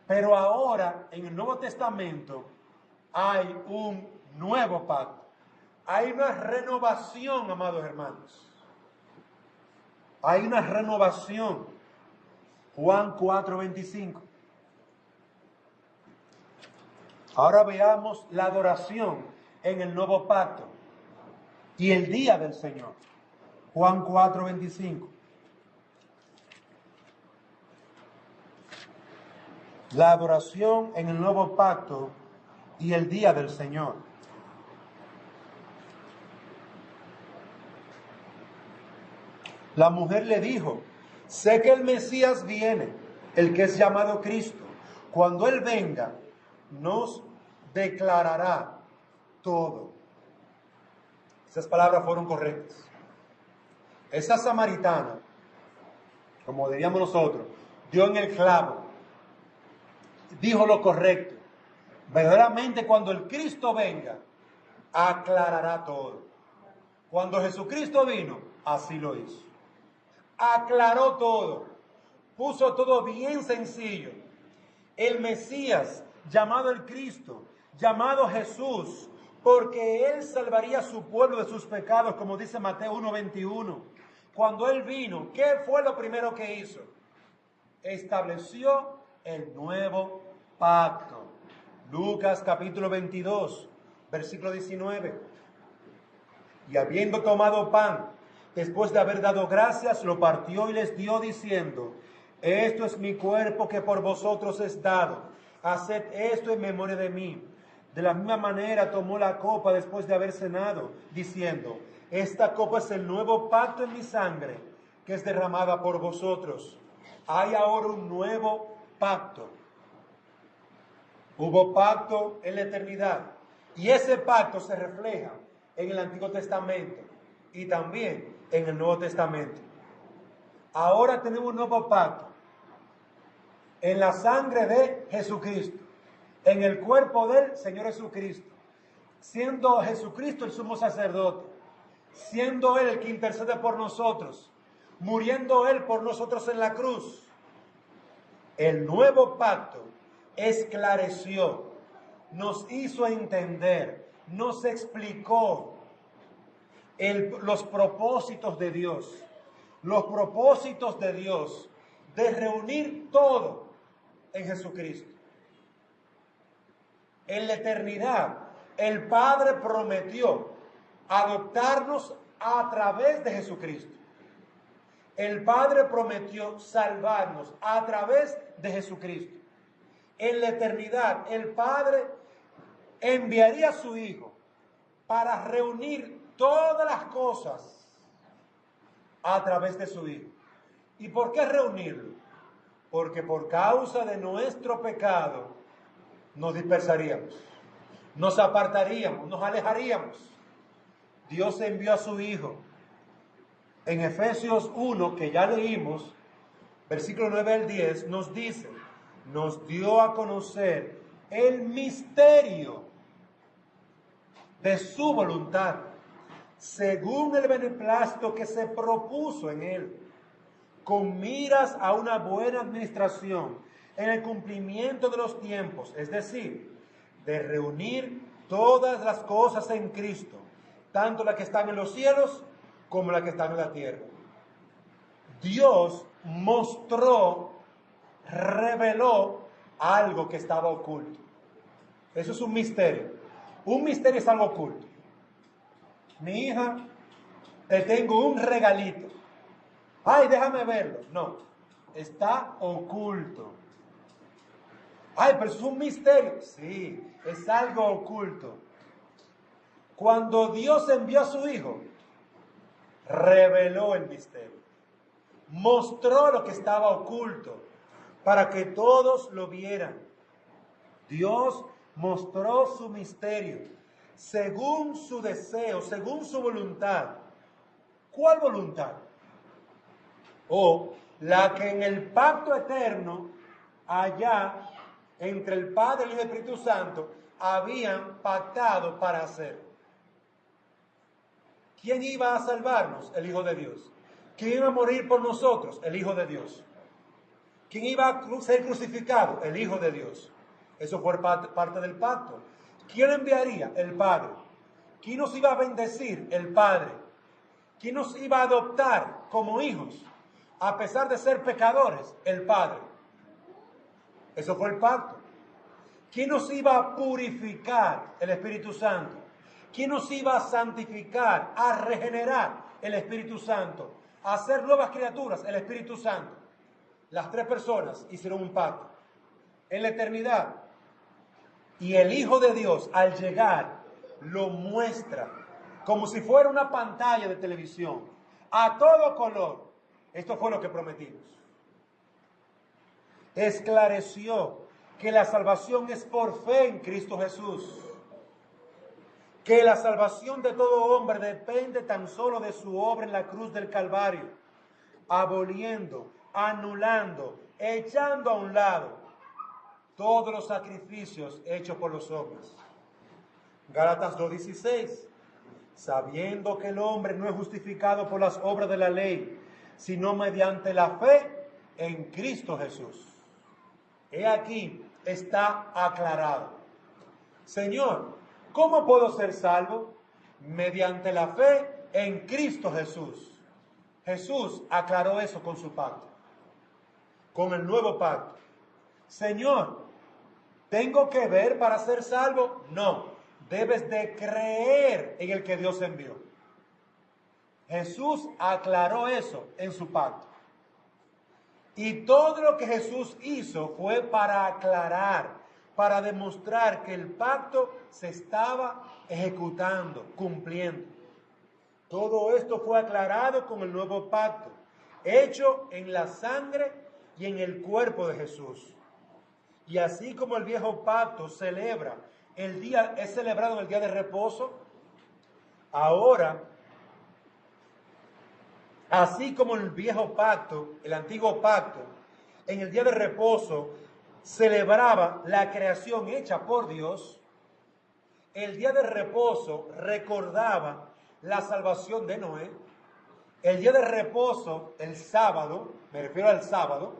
Pero ahora, en el Nuevo Testamento, hay un nuevo pacto. Hay una renovación, amados hermanos. Hay una renovación. Juan 4:25. Ahora veamos la adoración en el nuevo pacto y el día del Señor. Juan 4:25. La adoración en el nuevo pacto y el día del Señor. La mujer le dijo: sé que el Mesías viene, el que es llamado Cristo. Cuando Él venga, nos declarará todo. Esas palabras fueron correctas. Esa samaritana, como diríamos nosotros, dio en el clavo, dijo lo correcto. Verdaderamente, cuando el Cristo venga, aclarará todo. Cuando Jesucristo vino, así lo hizo. Aclaró todo, puso todo bien sencillo. El Mesías, llamado el Cristo, llamado Jesús, porque Él salvaría a su pueblo de sus pecados, como dice Mateo 1:21. Cuando Él vino, ¿qué fue lo primero que hizo? Estableció el nuevo pacto. Lucas capítulo 22, versículo 19. Y habiendo tomado pan, después de haber dado gracias, lo partió y les dio diciendo: esto es mi cuerpo que por vosotros es dado. Haced esto en memoria de mí. De la misma manera tomó la copa después de haber cenado, diciendo: esta copa es el nuevo pacto en mi sangre, que es derramada por vosotros. Hay ahora un nuevo pacto. Hubo pacto en la eternidad, y ese pacto se refleja en el Antiguo Testamento y también en el Nuevo Testamento. Ahora tenemos un nuevo pacto en la sangre de Jesucristo, en el cuerpo del Señor Jesucristo, siendo Jesucristo el sumo sacerdote, siendo Él el que intercede por nosotros, muriendo Él por nosotros en la cruz. El nuevo pacto esclareció, nos hizo entender, nos explicó los propósitos de Dios. Los propósitos de Dios de reunir todo en Jesucristo. En la eternidad, el Padre prometió adoptarnos a través de Jesucristo. El Padre prometió salvarnos a través de Jesucristo. En la eternidad, el Padre enviaría a su Hijo para reunir todas las cosas a través de su Hijo. ¿Y por qué reunirlo? Porque por causa de nuestro pecado nos dispersaríamos, nos apartaríamos, nos alejaríamos. Dios envió a su Hijo. En Efesios 1, que ya leímos, versículo 9 al 10, nos dice: nos dio a conocer el misterio de su voluntad, según el beneplácito que se propuso en Él, con miras a una buena administración en el cumplimiento de los tiempos, es decir, de reunir todas las cosas en Cristo, tanto las que están en los cielos como las que están en la tierra. Dios mostró, reveló algo que estaba oculto. Eso es un misterio. Un misterio es algo oculto. Mi hija, te tengo un regalito. Ay, déjame verlo. No, está oculto. Ay, pero eso es un misterio. Sí, es algo oculto. Cuando Dios envió a su Hijo, reveló el misterio. Mostró lo que estaba oculto para que todos lo vieran. Dios mostró su misterio según su deseo, según su voluntad. ¿Cuál voluntad? La que en el pacto eterno, allá entre el Padre y el Espíritu Santo, habían pactado para hacer. ¿Quién iba a salvarnos? El Hijo de Dios. ¿Quién iba a morir por nosotros? El Hijo de Dios. ¿Quién iba a ser crucificado? El Hijo de Dios. Eso fue parte del pacto. ¿Quién lo enviaría? El Padre. ¿Quién nos iba a bendecir? El Padre. ¿Quién nos iba a adoptar como hijos? A pesar de ser pecadores, el Padre. Eso fue el pacto. ¿Quién nos iba a purificar? El Espíritu Santo. ¿Quién nos iba a santificar, a regenerar? El Espíritu Santo. A hacer nuevas criaturas, el Espíritu Santo. Las tres personas hicieron un pacto en la eternidad. Y el Hijo de Dios, al llegar, lo muestra como si fuera una pantalla de televisión, a todo color. Esto fue lo que prometimos. Esclareció que la salvación es por fe en Cristo Jesús, que la salvación de todo hombre depende tan solo de su obra en la cruz del Calvario, aboliendo, anulando, echando a un lado todos los sacrificios hechos por los hombres. Gálatas 2:16, sabiendo que el hombre no es justificado por las obras de la ley, sino mediante la fe en Cristo Jesús. He aquí, está aclarado. Señor, ¿cómo puedo ser salvo? Mediante la fe en Cristo Jesús. Jesús aclaró eso con su pacto, con el nuevo pacto. Señor, ¿tengo que ver para ser salvo? No, debes de creer en el que Dios envió. Jesús aclaró eso en su pacto. Y todo lo que Jesús hizo fue para aclarar, para demostrar que el pacto se estaba ejecutando, cumpliendo. Todo esto fue aclarado con el nuevo pacto, hecho en la sangre y en el cuerpo de Jesús. Y así como el viejo pacto es celebrado en el día de reposo, ahora, así como el viejo pacto, el antiguo pacto, en el día de reposo celebraba la creación hecha por Dios, el día de reposo recordaba la salvación de Noé. El día de reposo, el sábado, me refiero al sábado,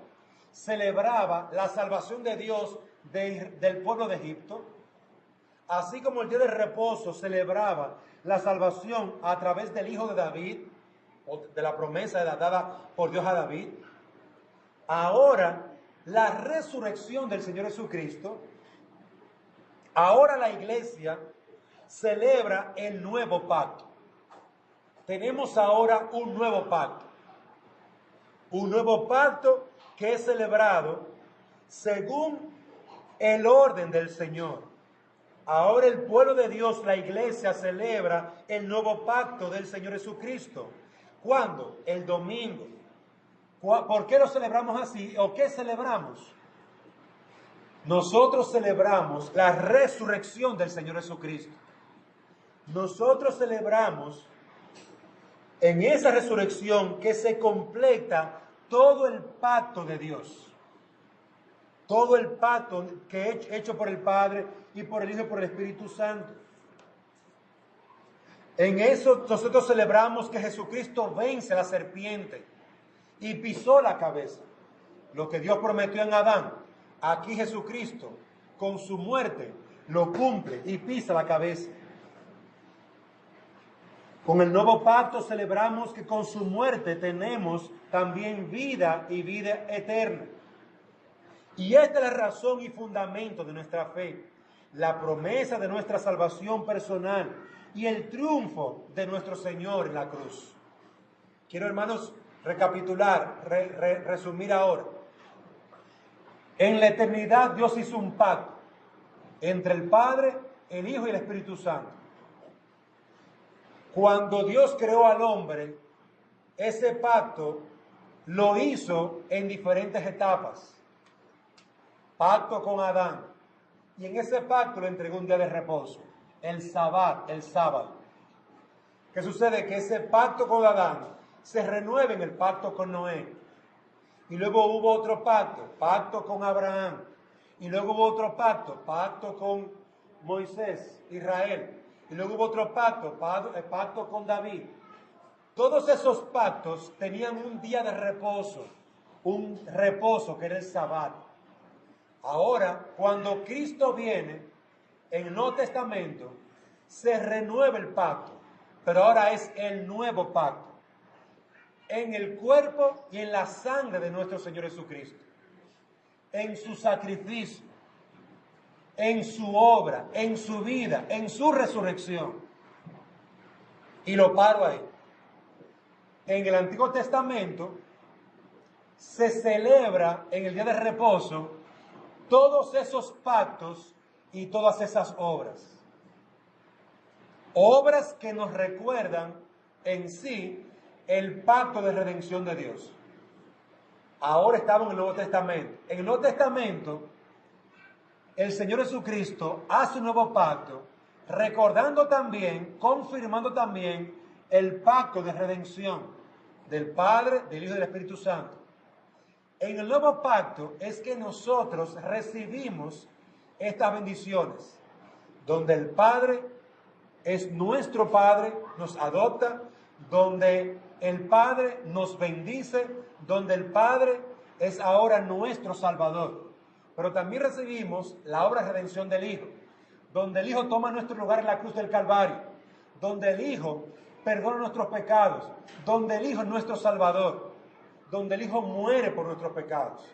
celebraba la salvación de Dios del pueblo de Egipto, así como el día de reposo celebraba la salvación a través del Hijo de David, o de la promesa dada por Dios a David. Ahora, la resurrección del Señor Jesucristo, ahora la iglesia celebra el nuevo pacto. Tenemos ahora un nuevo pacto que es celebrado según el orden del Señor. Ahora el pueblo de Dios, la iglesia, celebra el nuevo pacto del Señor Jesucristo. ¿Cuándo? El domingo. ¿Por qué lo celebramos así? ¿O qué celebramos? Nosotros celebramos la resurrección del Señor Jesucristo. Nosotros celebramos en esa resurrección que se completa todo el pacto de Dios. Todo el pacto que es hecho por el Padre y por el Hijo y por el Espíritu Santo. En eso nosotros celebramos que Jesucristo vence a la serpiente y pisó la cabeza. Lo que Dios prometió en Adán, aquí Jesucristo con su muerte lo cumple y pisa la cabeza. Con el nuevo pacto celebramos que con su muerte tenemos también vida y vida eterna. Y esta es la razón y fundamento de nuestra fe, la promesa de nuestra salvación personal y el triunfo de nuestro Señor en la cruz. Quiero, hermanos, recapitular, resumir ahora. En la eternidad Dios hizo un pacto entre el Padre, el Hijo y el Espíritu Santo. Cuando Dios creó al hombre, ese pacto lo hizo en diferentes etapas. Pacto con Adán. Y en ese pacto le entregó un día de reposo, el sábado. ¿Qué sucede? Que ese pacto con Adán se renueva en el pacto con Noé. Y luego hubo otro pacto con Abraham. Y luego hubo otro pacto con Moisés, Israel. Y luego hubo otro pacto con David. Todos esos pactos tenían un día de reposo, un reposo que era el sábado. Ahora, cuando Cristo viene, en el Nuevo Testamento, se renueva el pacto, pero ahora es el nuevo pacto, en el cuerpo y en la sangre de nuestro Señor Jesucristo, en su sacrificio, en su obra, en su vida, en su resurrección. Y lo paro ahí. En el Antiguo Testamento se celebra en el día de reposo todos esos pactos y todas esas obras. Obras que nos recuerdan en sí el pacto de redención de Dios. Ahora estamos en el Nuevo Testamento. En el Nuevo Testamento, el Señor Jesucristo hace un nuevo pacto, recordando también, confirmando también el pacto de redención del Padre, del Hijo y del Espíritu Santo. En el nuevo pacto es que nosotros recibimos estas bendiciones, donde el Padre es nuestro Padre, nos adopta, donde el Padre nos bendice, donde el Padre es ahora nuestro Salvador. Pero también recibimos la obra de redención del Hijo, donde el Hijo toma nuestro lugar en la cruz del Calvario, donde el Hijo perdona nuestros pecados, donde el Hijo es nuestro Salvador, donde el Hijo muere por nuestros pecados.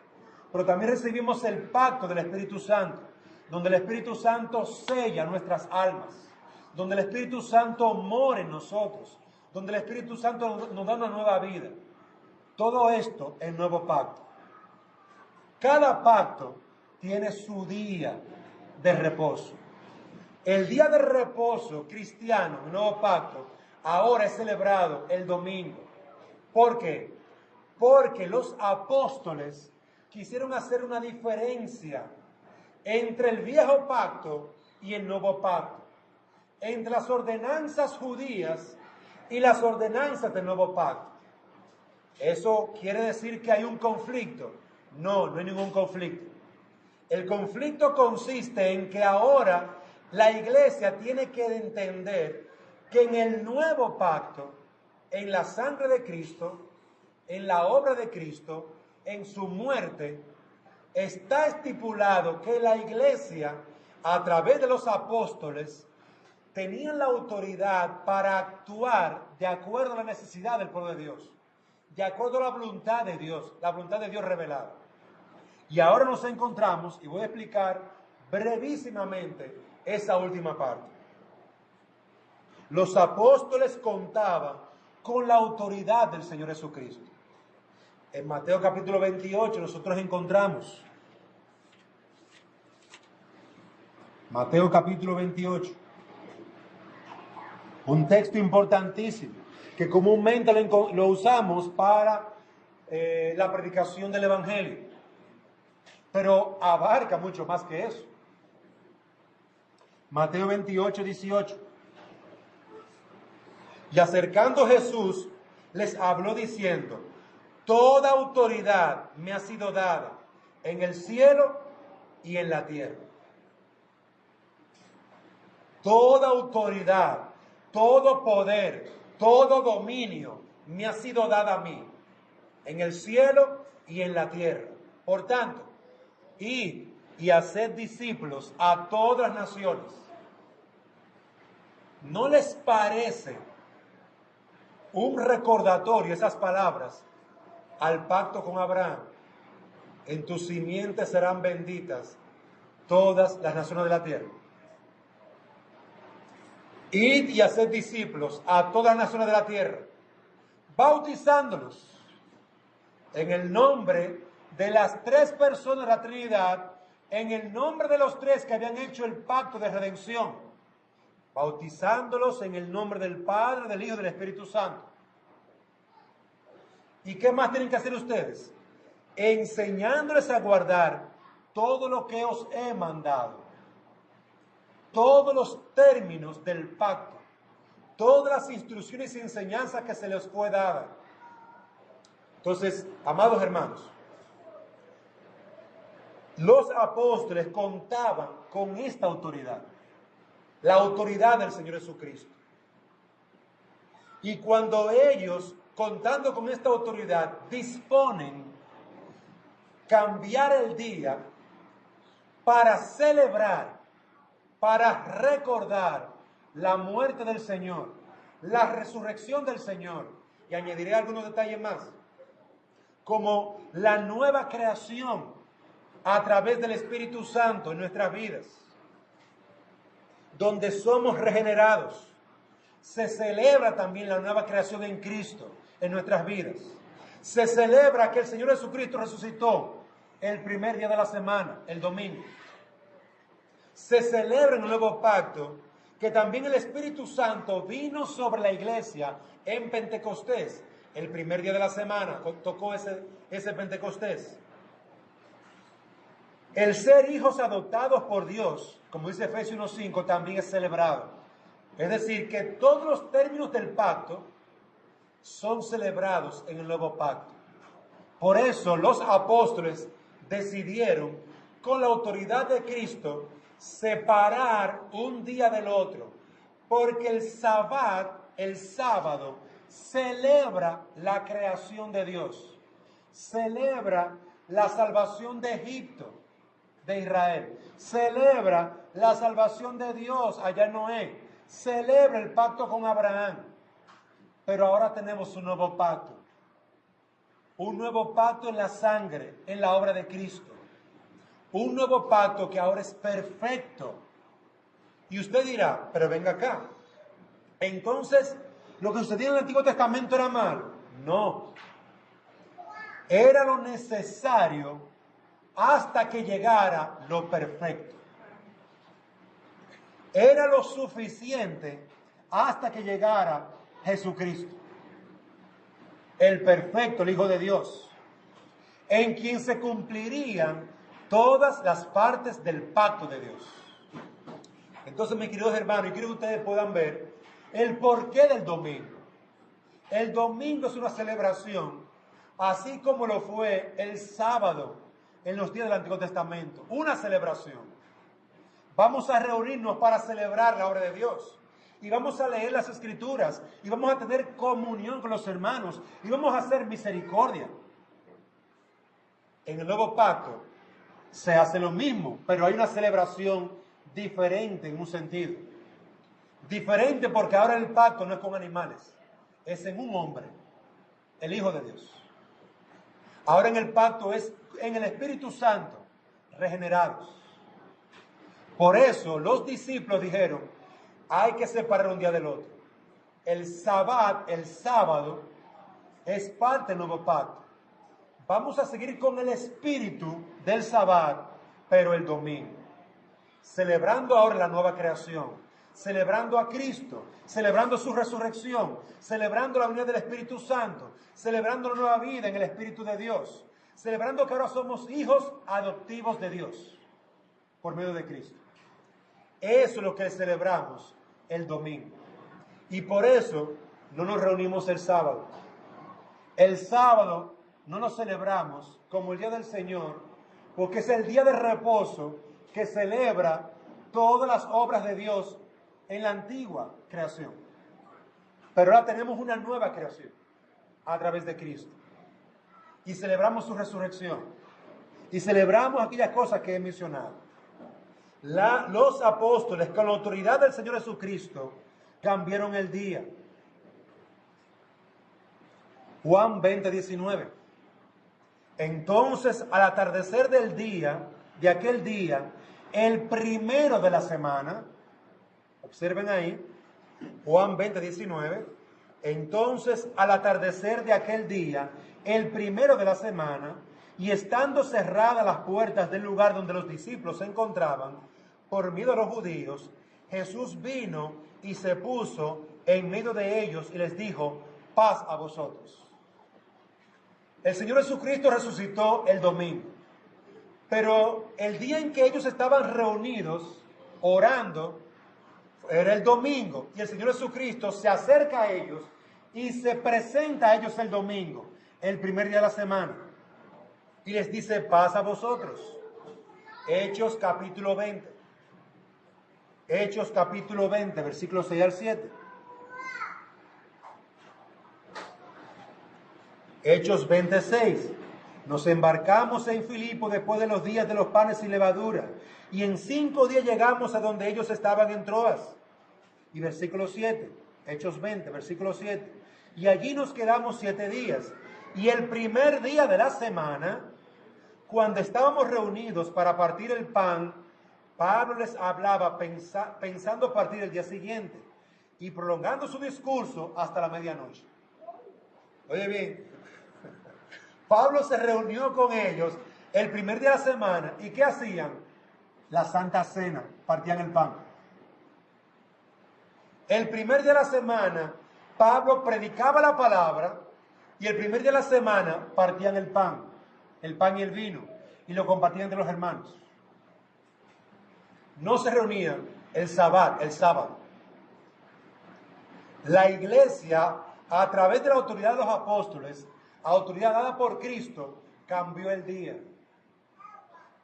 Pero también recibimos el pacto del Espíritu Santo, donde el Espíritu Santo sella nuestras almas, donde el Espíritu Santo mora en nosotros, donde el Espíritu Santo nos da una nueva vida. Todo esto es nuevo pacto. Cada pacto tiene su día de reposo. El día de reposo cristiano, el nuevo pacto, ahora es celebrado el domingo. ¿Por qué? Porque los apóstoles quisieron hacer una diferencia entre el viejo pacto y el nuevo pacto, entre las ordenanzas judías y las ordenanzas del nuevo pacto. ¿Eso quiere decir que hay un conflicto? No, no hay ningún conflicto. El conflicto consiste en que ahora la iglesia tiene que entender que en el nuevo pacto, en la sangre de Cristo, en la obra de Cristo, en su muerte, está estipulado que la iglesia, a través de los apóstoles, tenían la autoridad para actuar de acuerdo a la necesidad del pueblo de Dios, de acuerdo a la voluntad de Dios revelada. Y ahora nos encontramos, y voy a explicar brevísimamente esa última parte. Los apóstoles contaban con la autoridad del Señor Jesucristo. En Mateo capítulo 28 nosotros encontramos, Mateo capítulo 28, un texto importantísimo que comúnmente lo usamos para la predicación del Evangelio, pero abarca mucho más que eso. Mateo 28, 18. Y acercando Jesús, les habló diciendo: toda autoridad me ha sido dada en el cielo y en la tierra. Toda autoridad, todo poder, todo dominio me ha sido dada a mí, en el cielo y en la tierra. Por tanto, id y haced discípulos a todas las naciones. ¿No les parece un recordatorio esas palabras al pacto con Abraham? En tus simientes serán benditas todas las naciones de la tierra. Id y haced discípulos a todas las naciones de la tierra, bautizándolos en el nombre de las tres personas de la Trinidad, en el nombre de los tres que habían hecho el pacto de redención, bautizándolos en el nombre del Padre, del Hijo y del Espíritu Santo. ¿Y qué más tienen que hacer ustedes? Enseñándoles a guardar todo lo que os he mandado. Todos los términos del pacto, todas las instrucciones y enseñanzas que se les fue dada. Entonces, amados hermanos, los apóstoles contaban con esta autoridad, la autoridad del Señor Jesucristo. Y cuando ellos, contando con esta autoridad, disponen cambiar el día para celebrar, para recordar la muerte del Señor, la resurrección del Señor, y añadiré algunos detalles más, como la nueva creación a través del Espíritu Santo en nuestras vidas, donde somos regenerados. Se celebra también la nueva creación en Cristo en nuestras vidas. Se celebra que el Señor Jesucristo resucitó el primer día de la semana, el domingo. se celebra en el nuevo pacto que también el Espíritu Santo vino sobre la iglesia en Pentecostés. El primer día de la semana tocó ese Pentecostés. El ser hijos adoptados por Dios, como dice Efesios 1:5, también es celebrado. Es decir, que todos los términos del pacto son celebrados en el nuevo pacto. Por eso los apóstoles decidieron, con la autoridad de Cristo, separar un día del otro, porque el sábado, celebra la creación de Dios, celebra la salvación de Egipto, de Israel, celebra la salvación de Dios allá en Noé, celebra el pacto con Abraham. Pero ahora tenemos un nuevo pacto en la sangre, en la obra de Cristo. Un nuevo pacto que ahora es perfecto. Y usted dirá, pero venga acá, entonces, ¿lo que sucedía en el Antiguo Testamento era malo? No. Era lo necesario hasta que llegara lo perfecto. Era lo suficiente hasta que llegara Jesucristo, el perfecto, el Hijo de Dios, en quien se cumplirían todas las partes del pacto de Dios. Entonces, mis queridos hermanos, y quiero que ustedes puedan ver el porqué del domingo. El domingo es una celebración, así como lo fue el sábado en los días del Antiguo Testamento. Una celebración. Vamos a reunirnos para celebrar la obra de Dios. Y vamos a leer las Escrituras. Y vamos a tener comunión con los hermanos. Y vamos a hacer misericordia. En el nuevo pacto se hace lo mismo, pero hay una celebración diferente en un sentido. Diferente porque ahora el pacto no es con animales, es en un hombre, el Hijo de Dios. Ahora en el pacto es en el Espíritu Santo, regenerados. Por eso los discípulos dijeron, hay que separar un día del otro. El sábado, es parte del nuevo pacto. Vamos a seguir con el espíritu del sábado, pero el domingo. Celebrando ahora la nueva creación, celebrando a Cristo, celebrando su resurrección, celebrando la unidad del Espíritu Santo, celebrando la nueva vida en el Espíritu de Dios, celebrando que ahora somos hijos adoptivos de Dios por medio de Cristo. Eso es lo que celebramos el domingo. Y por eso no nos reunimos el sábado. El sábado no nos celebramos como el día del Señor, porque es el día de reposo que celebra todas las obras de Dios en la antigua creación. Pero ahora tenemos una nueva creación a través de Cristo. Y celebramos su resurrección. Y celebramos aquellas cosas que he mencionado. Los apóstoles, con la autoridad del Señor Jesucristo, cambiaron el día. Juan 20:19. Entonces, al atardecer de aquel día, el primero de la semana, observen ahí, Juan 20:19, entonces al atardecer de aquel día, el primero de la semana, y estando cerradas las puertas del lugar donde los discípulos se encontraban, por miedo a los judíos, Jesús vino y se puso en medio de ellos y les dijo, paz a vosotros. El Señor Jesucristo resucitó el domingo, pero el día en que ellos estaban reunidos, orando, era el domingo, y el Señor Jesucristo se acerca a ellos y se presenta a ellos el domingo, el primer día de la semana, y les dice, paz a vosotros. Hechos capítulo 20. Hechos capítulo 20, versículos 6 al 7. Hechos 26. Nos embarcamos en Filipo después de los días de los panes sin levadura, y en 5 días llegamos a donde ellos estaban en Troas. Y versículo 7, Hechos 20, versículo 7. Y allí nos quedamos 7 días. Y el primer día de la semana, cuando estábamos reunidos para partir el pan, Pablo les hablaba pensando partir el día siguiente y prolongando su discurso hasta la medianoche. Oye bien, Pablo se reunió con ellos el primer día de la semana. ¿Y qué hacían? la Santa Cena, partían el pan. El primer día de la semana, Pablo predicaba la palabra y el primer día de la semana partían el pan y el vino, y lo compartían entre los hermanos. No se reunían el sábado. La iglesia, a través de la autoridad de los apóstoles, autoridad dada por Cristo, cambió el día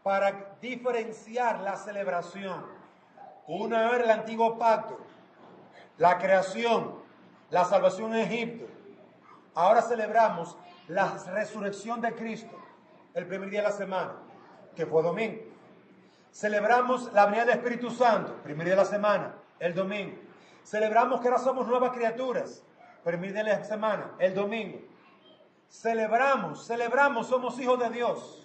para diferenciar la celebración. Una era el antiguo pacto, la creación, la salvación en Egipto. Ahora celebramos la resurrección de Cristo, el primer día de la semana, que fue domingo. Celebramos la venida del Espíritu Santo, primer día de la semana, el domingo. Celebramos que ahora somos nuevas criaturas, primer día de la semana, el domingo. Celebramos, somos hijos de Dios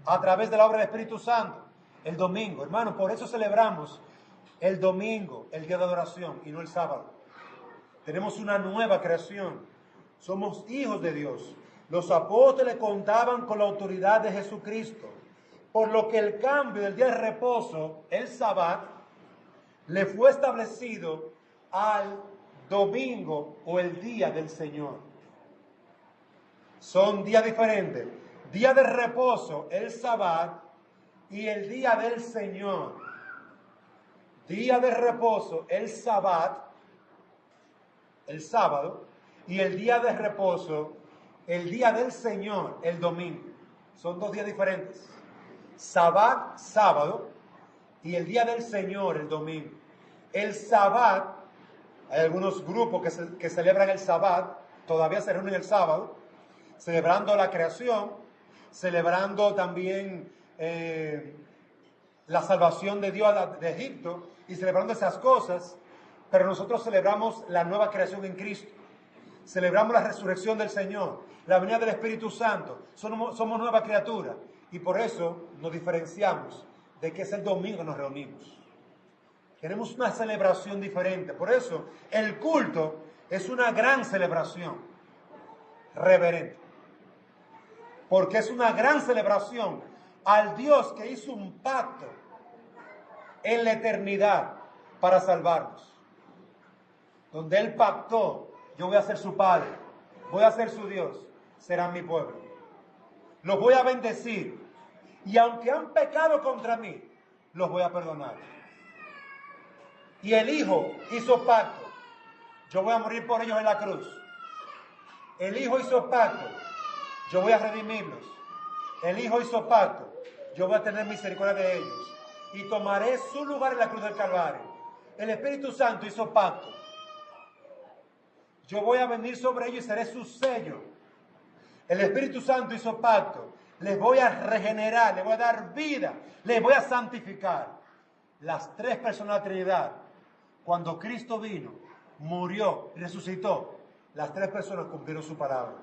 a través de la obra del Espíritu Santo, el domingo. Hermanos, por eso celebramos el domingo, el día de adoración, y no el sábado. Tenemos una nueva creación. Somos hijos de Dios. Los apóstoles contaban con la autoridad de Jesucristo, por lo que el cambio del día de reposo, el sábado, le fue establecido al domingo o el día del Señor. Son días diferentes. Día de reposo, el sábado, y el día del Señor. Día de reposo, el sábado, y el día de reposo, el día del Señor, el domingo. Son dos días diferentes. Sábado, y el día del Señor, el domingo. El sábado, hay algunos grupos que celebran el sábado, todavía se reúnen el sábado, celebrando la creación, celebrando también la salvación de Dios de Egipto, y celebrando esas cosas, pero nosotros celebramos la nueva creación en Cristo. Celebramos la resurrección del Señor, la venida del Espíritu Santo. Somos nueva criatura, y por eso nos diferenciamos de que es el domingo que nos reunimos. Queremos una celebración diferente. Por eso el culto es una gran celebración reverente, porque es una gran celebración al Dios que hizo un pacto en la eternidad para salvarnos, donde Él pactó: yo voy a ser su Padre, voy a ser su Dios, serán mi pueblo, los voy a bendecir, y aunque han pecado contra mí, los voy a perdonar. Y el Hijo hizo pacto: yo voy a morir por ellos en la cruz. El Hijo hizo pacto: yo voy a redimirlos. El Hijo hizo pacto: yo voy a tener misericordia de ellos y tomaré su lugar en la cruz del Calvario. El Espíritu Santo hizo pacto: yo voy a venir sobre ellos y seré su sello. El Espíritu Santo hizo pacto: les voy a regenerar, les voy a dar vida, les voy a santificar. Las tres personas de la Trinidad, cuando Cristo vino, murió y resucitó, las tres personas cumplieron su palabra.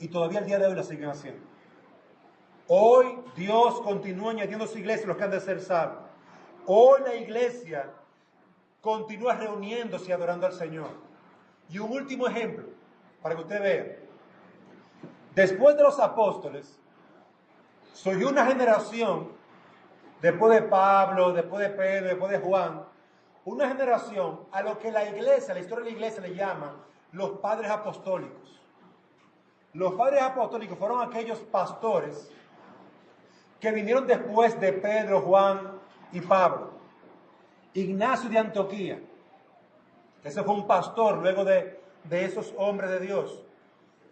Y todavía el día de hoy la siguen haciendo. Hoy Dios continúa añadiendo a su iglesia los que han de ser salvos. Hoy la iglesia continúa reuniéndose y adorando al Señor. Y un último ejemplo, para que usted vea. Después de los apóstoles, surgió una generación, después de Pablo, después de Pedro, después de Juan, una generación a lo que la iglesia, la historia de la iglesia le llama los padres apostólicos. Los padres apostólicos fueron aquellos pastores que vinieron después de Pedro, Juan y Pablo. Ignacio de Antioquía, ese fue un pastor luego de esos hombres de Dios.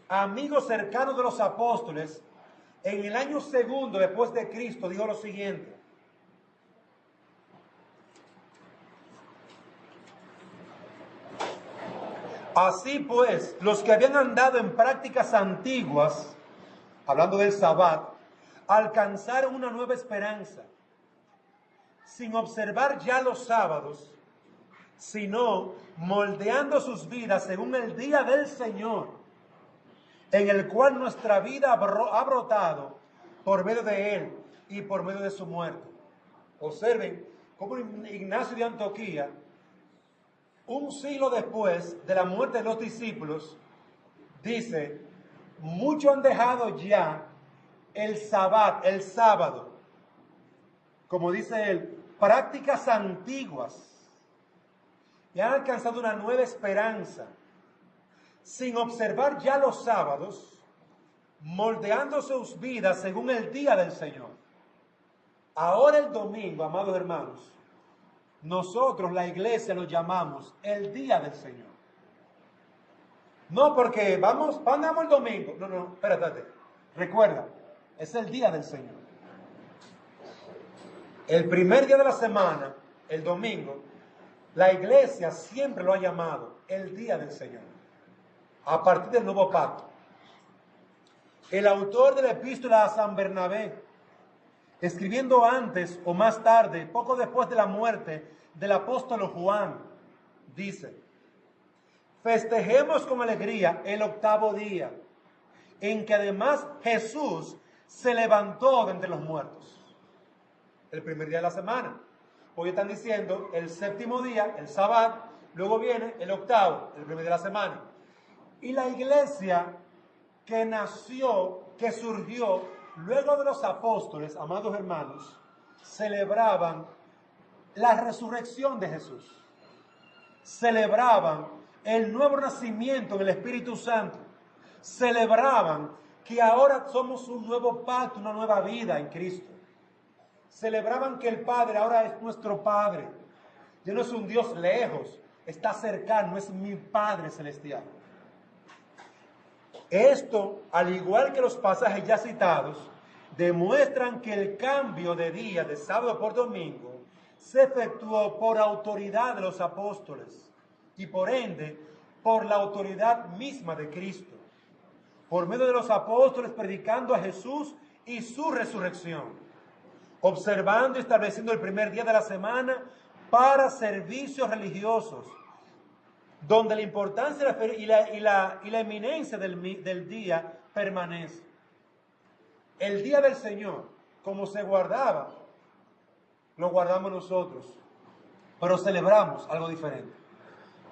Amigos cercanos de los apóstoles, en el año segundo después de Cristo, dijo lo siguiente: así pues, los que habían andado en prácticas antiguas, hablando del sabbat, alcanzaron una nueva esperanza, sin observar ya los sábados, sino moldeando sus vidas según el día del Señor, en el cual nuestra vida ha brotado por medio de Él y por medio de su muerte. Observen cómo Ignacio de Antioquía, un siglo después de la muerte de los discípulos, dice: muchos han dejado ya el sábado, como dice él, prácticas antiguas y han alcanzado una nueva esperanza, sin observar ya los sábados, moldeando sus vidas según el día del Señor. Ahora el domingo, amados hermanos, nosotros, la iglesia, lo llamamos el día del Señor. No porque vamos el domingo. No, espérate. Recuerda, es el día del Señor. El primer día de la semana, el domingo, la iglesia siempre lo ha llamado el día del Señor. A partir del nuevo pacto. El autor de la epístola a San Bernabé, escribiendo antes o más tarde, poco después de la muerte del apóstol Juan, dice: festejemos con alegría el octavo día, en que además Jesús se levantó de entre los muertos. El primer día de la semana. Hoy están diciendo el séptimo día, el sábado, luego viene el octavo, el primer día de la semana. Y la iglesia que nació, que surgió luego de los apóstoles, amados hermanos, celebraban la resurrección de Jesús. Celebraban el nuevo nacimiento en el Espíritu Santo. Celebraban que ahora somos un nuevo pacto, una nueva vida en Cristo. Celebraban que el Padre ahora es nuestro Padre. Ya no es un Dios lejos, está cercano, es mi Padre celestial. Esto, al igual que los pasajes ya citados, demuestran que el cambio de día de sábado por domingo se efectuó por autoridad de los apóstoles y por ende por la autoridad misma de Cristo, por medio de los apóstoles predicando a Jesús y su resurrección, observando y estableciendo el primer día de la semana para servicios religiosos, donde la importancia y la eminencia del día permanece. El día del Señor, como se guardaba, lo guardamos nosotros, pero celebramos algo diferente.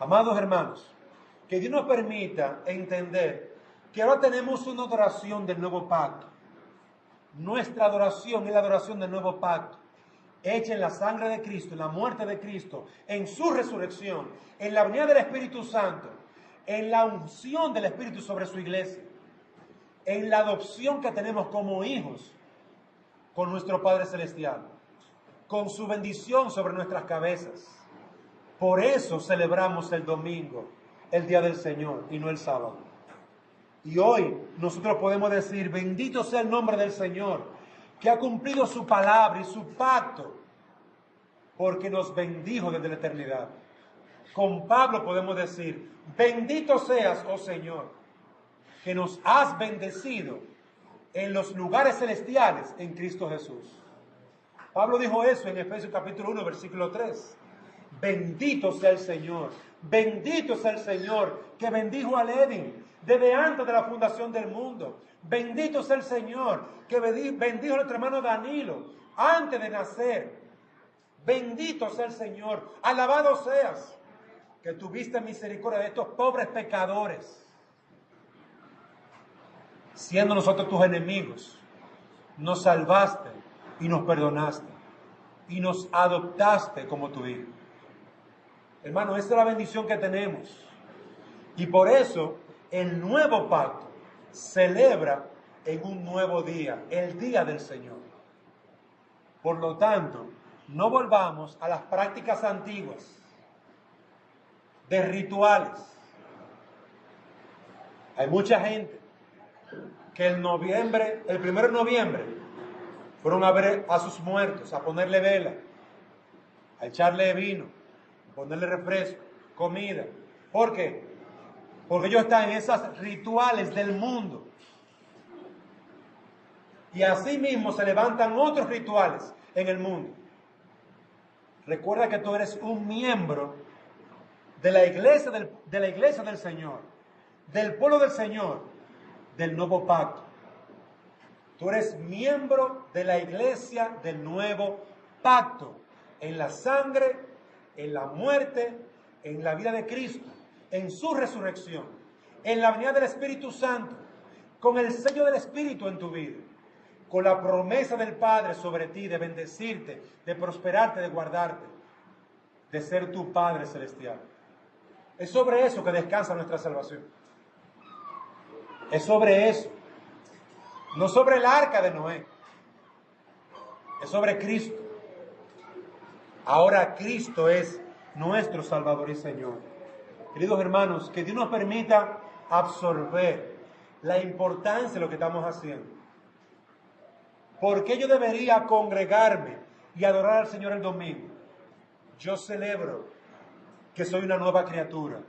Amados hermanos, que Dios nos permita entender que ahora tenemos una adoración del nuevo pacto. Nuestra adoración es la adoración del nuevo pacto, hecha en la sangre de Cristo, en la muerte de Cristo, en su resurrección, en la venida del Espíritu Santo, en la unción del Espíritu sobre su iglesia, en la adopción que tenemos como hijos con nuestro Padre Celestial, con su bendición sobre nuestras cabezas. Por eso celebramos el domingo, el día del Señor, y no el sábado. Y hoy nosotros podemos decir: bendito sea el nombre del Señor, que ha cumplido su palabra y su pacto, porque nos bendijo desde la eternidad. Con Pablo podemos decir: bendito seas, oh Señor, que nos has bendecido en los lugares celestiales en Cristo Jesús. Pablo dijo eso en Efesios capítulo 1, versículo 3. Bendito sea el Señor, bendito sea el Señor que bendijo a Levin desde antes de la fundación del mundo. Bendito sea el Señor que bendijo a nuestro hermano Danilo antes de nacer. Bendito sea el Señor, alabado seas que tuviste misericordia de estos pobres pecadores, siendo nosotros tus enemigos. Nos salvaste y nos perdonaste y nos adoptaste como tu hijo. Hermano, esta es la bendición que tenemos. Y por eso el nuevo pacto celebra en un nuevo día, el día del Señor. Por lo tanto, no volvamos a las prácticas antiguas de rituales. Hay mucha gente que el 1 de noviembre, fueron a ver a sus muertos, a ponerle vela, a echarle vino, a ponerle refresco, comida. ¿Por qué? Porque ellos están en esos rituales del mundo. Y así mismo se levantan otros rituales en el mundo. Recuerda que tú eres un miembro de la iglesia del Señor, del pueblo del Señor, del nuevo pacto. Tú eres miembro de la iglesia del nuevo pacto, en la sangre, en la muerte, en la vida de Cristo, en su resurrección, en la venida del Espíritu Santo, con el sello del Espíritu en tu vida. con la promesa del Padre sobre ti, de bendecirte, de prosperarte, de guardarte, de ser tu Padre celestial. Es sobre eso que descansa nuestra salvación. Es sobre eso. No sobre el arca de Noé. Es sobre Cristo. Ahora Cristo es nuestro Salvador y Señor. Queridos hermanos, que Dios nos permita absorber la importancia de lo que estamos haciendo. ¿Por qué yo debería congregarme y adorar al Señor el domingo? Yo celebro que soy una nueva criatura,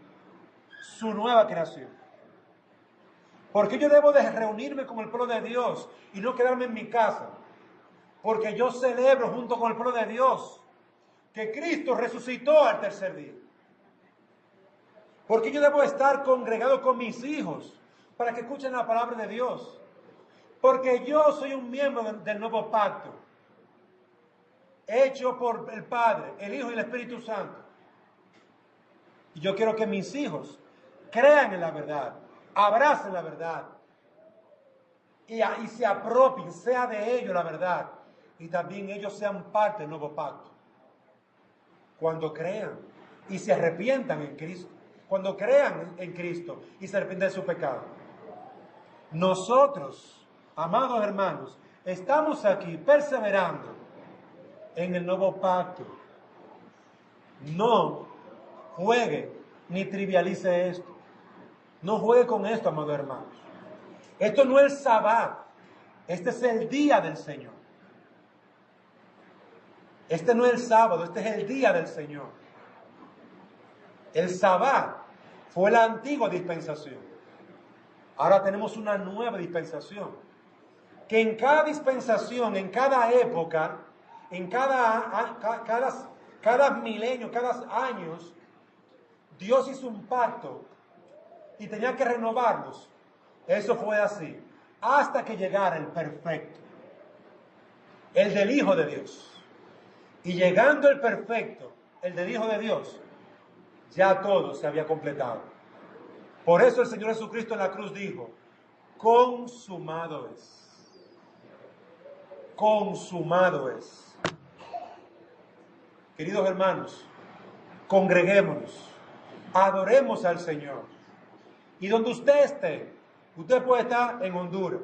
su nueva creación. ¿Por qué yo debo de reunirme con el pueblo de Dios y no quedarme en mi casa? Porque yo celebro junto con el pueblo de Dios que Cristo resucitó al tercer día. ¿Por qué yo debo estar congregado con mis hijos para que escuchen la palabra de Dios? Porque yo soy un miembro del nuevo pacto, hecho por el Padre, el Hijo y el Espíritu Santo. Y yo quiero que mis hijos crean en la verdad, abracen la verdad y se apropien, sea de ellos la verdad, y también ellos sean parte del nuevo pacto. Cuando crean y se arrepientan en Cristo, cuando crean en Cristo y se arrepientan de su pecado. Nosotros, amados hermanos, estamos aquí perseverando en el nuevo pacto. No juegue ni trivialice esto. No juegue con esto, amados hermanos. Esto no es el Sabbat. Este es el día del Señor. Este no es el sábado, este es el día del Señor. El Sabbat fue la antigua dispensación. Ahora tenemos una nueva dispensación. Que en cada dispensación, en cada época, en cada milenio, cada años, Dios hizo un pacto y tenía que renovarlos. Eso fue así, hasta que llegara el perfecto, el del Hijo de Dios. Y llegando el perfecto, el del Hijo de Dios, ya todo se había completado. Por eso el Señor Jesucristo en la cruz dijo, consumado es. Consumado es. Queridos hermanos, congreguémonos, adoremos al Señor. Y donde usted esté, usted puede estar en Honduras,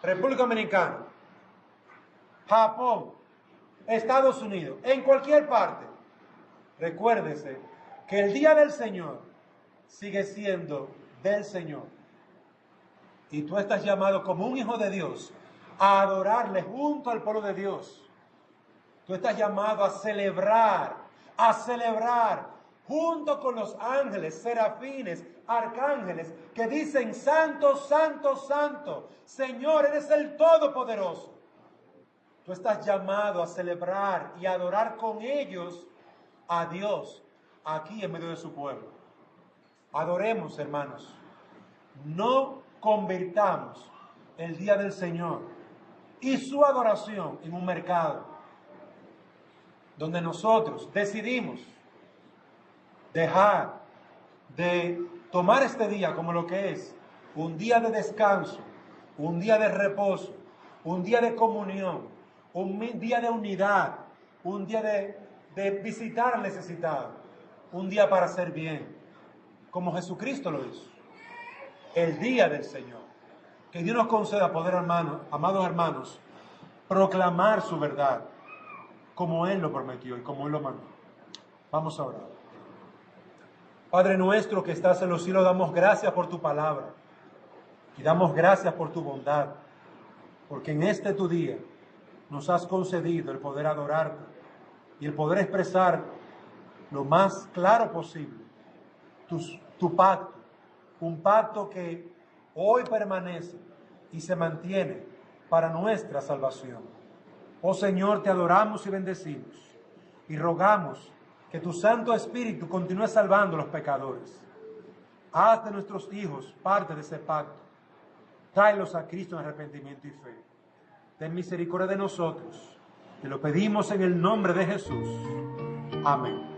República Dominicana, Japón, Estados Unidos, en cualquier parte. Recuérdese que el día del Señor sigue siendo del Señor. Y tú estás llamado como un hijo de Dios a adorarle junto al pueblo de Dios. Tú estás llamado a celebrar junto con los ángeles, serafines, arcángeles, que dicen, Santo, Santo, Santo, Señor, eres el Todopoderoso. Tú estás llamado a celebrar y adorar con ellos a Dios aquí en medio de su pueblo. Adoremos, hermanos. No convirtamos el día del Señor y su adoración en un mercado donde nosotros decidimos dejar de tomar este día como lo que es un día de descanso, un día de reposo, un día de comunión, un día de unidad, un día de visitar al necesitado, un día para hacer bien, como Jesucristo lo hizo. El día del Señor. Que Dios nos conceda poder, hermanos, amados hermanos, proclamar su verdad, como Él lo prometió y como Él lo mandó. Vamos a orar. Padre nuestro que estás en los cielos, damos gracias por tu palabra y damos gracias por tu bondad, porque en este tu día nos has concedido el poder adorarte y el poder expresar lo más claro posible tu pacto, un pacto que hoy permanece y se mantiene para nuestra salvación. Oh Señor, te adoramos y bendecimos y rogamos que tu Santo Espíritu continúe salvando a los pecadores. Haz de nuestros hijos parte de ese pacto. Tráelos a Cristo en arrepentimiento y fe. Ten misericordia de nosotros. Te lo pedimos en el nombre de Jesús. Amén.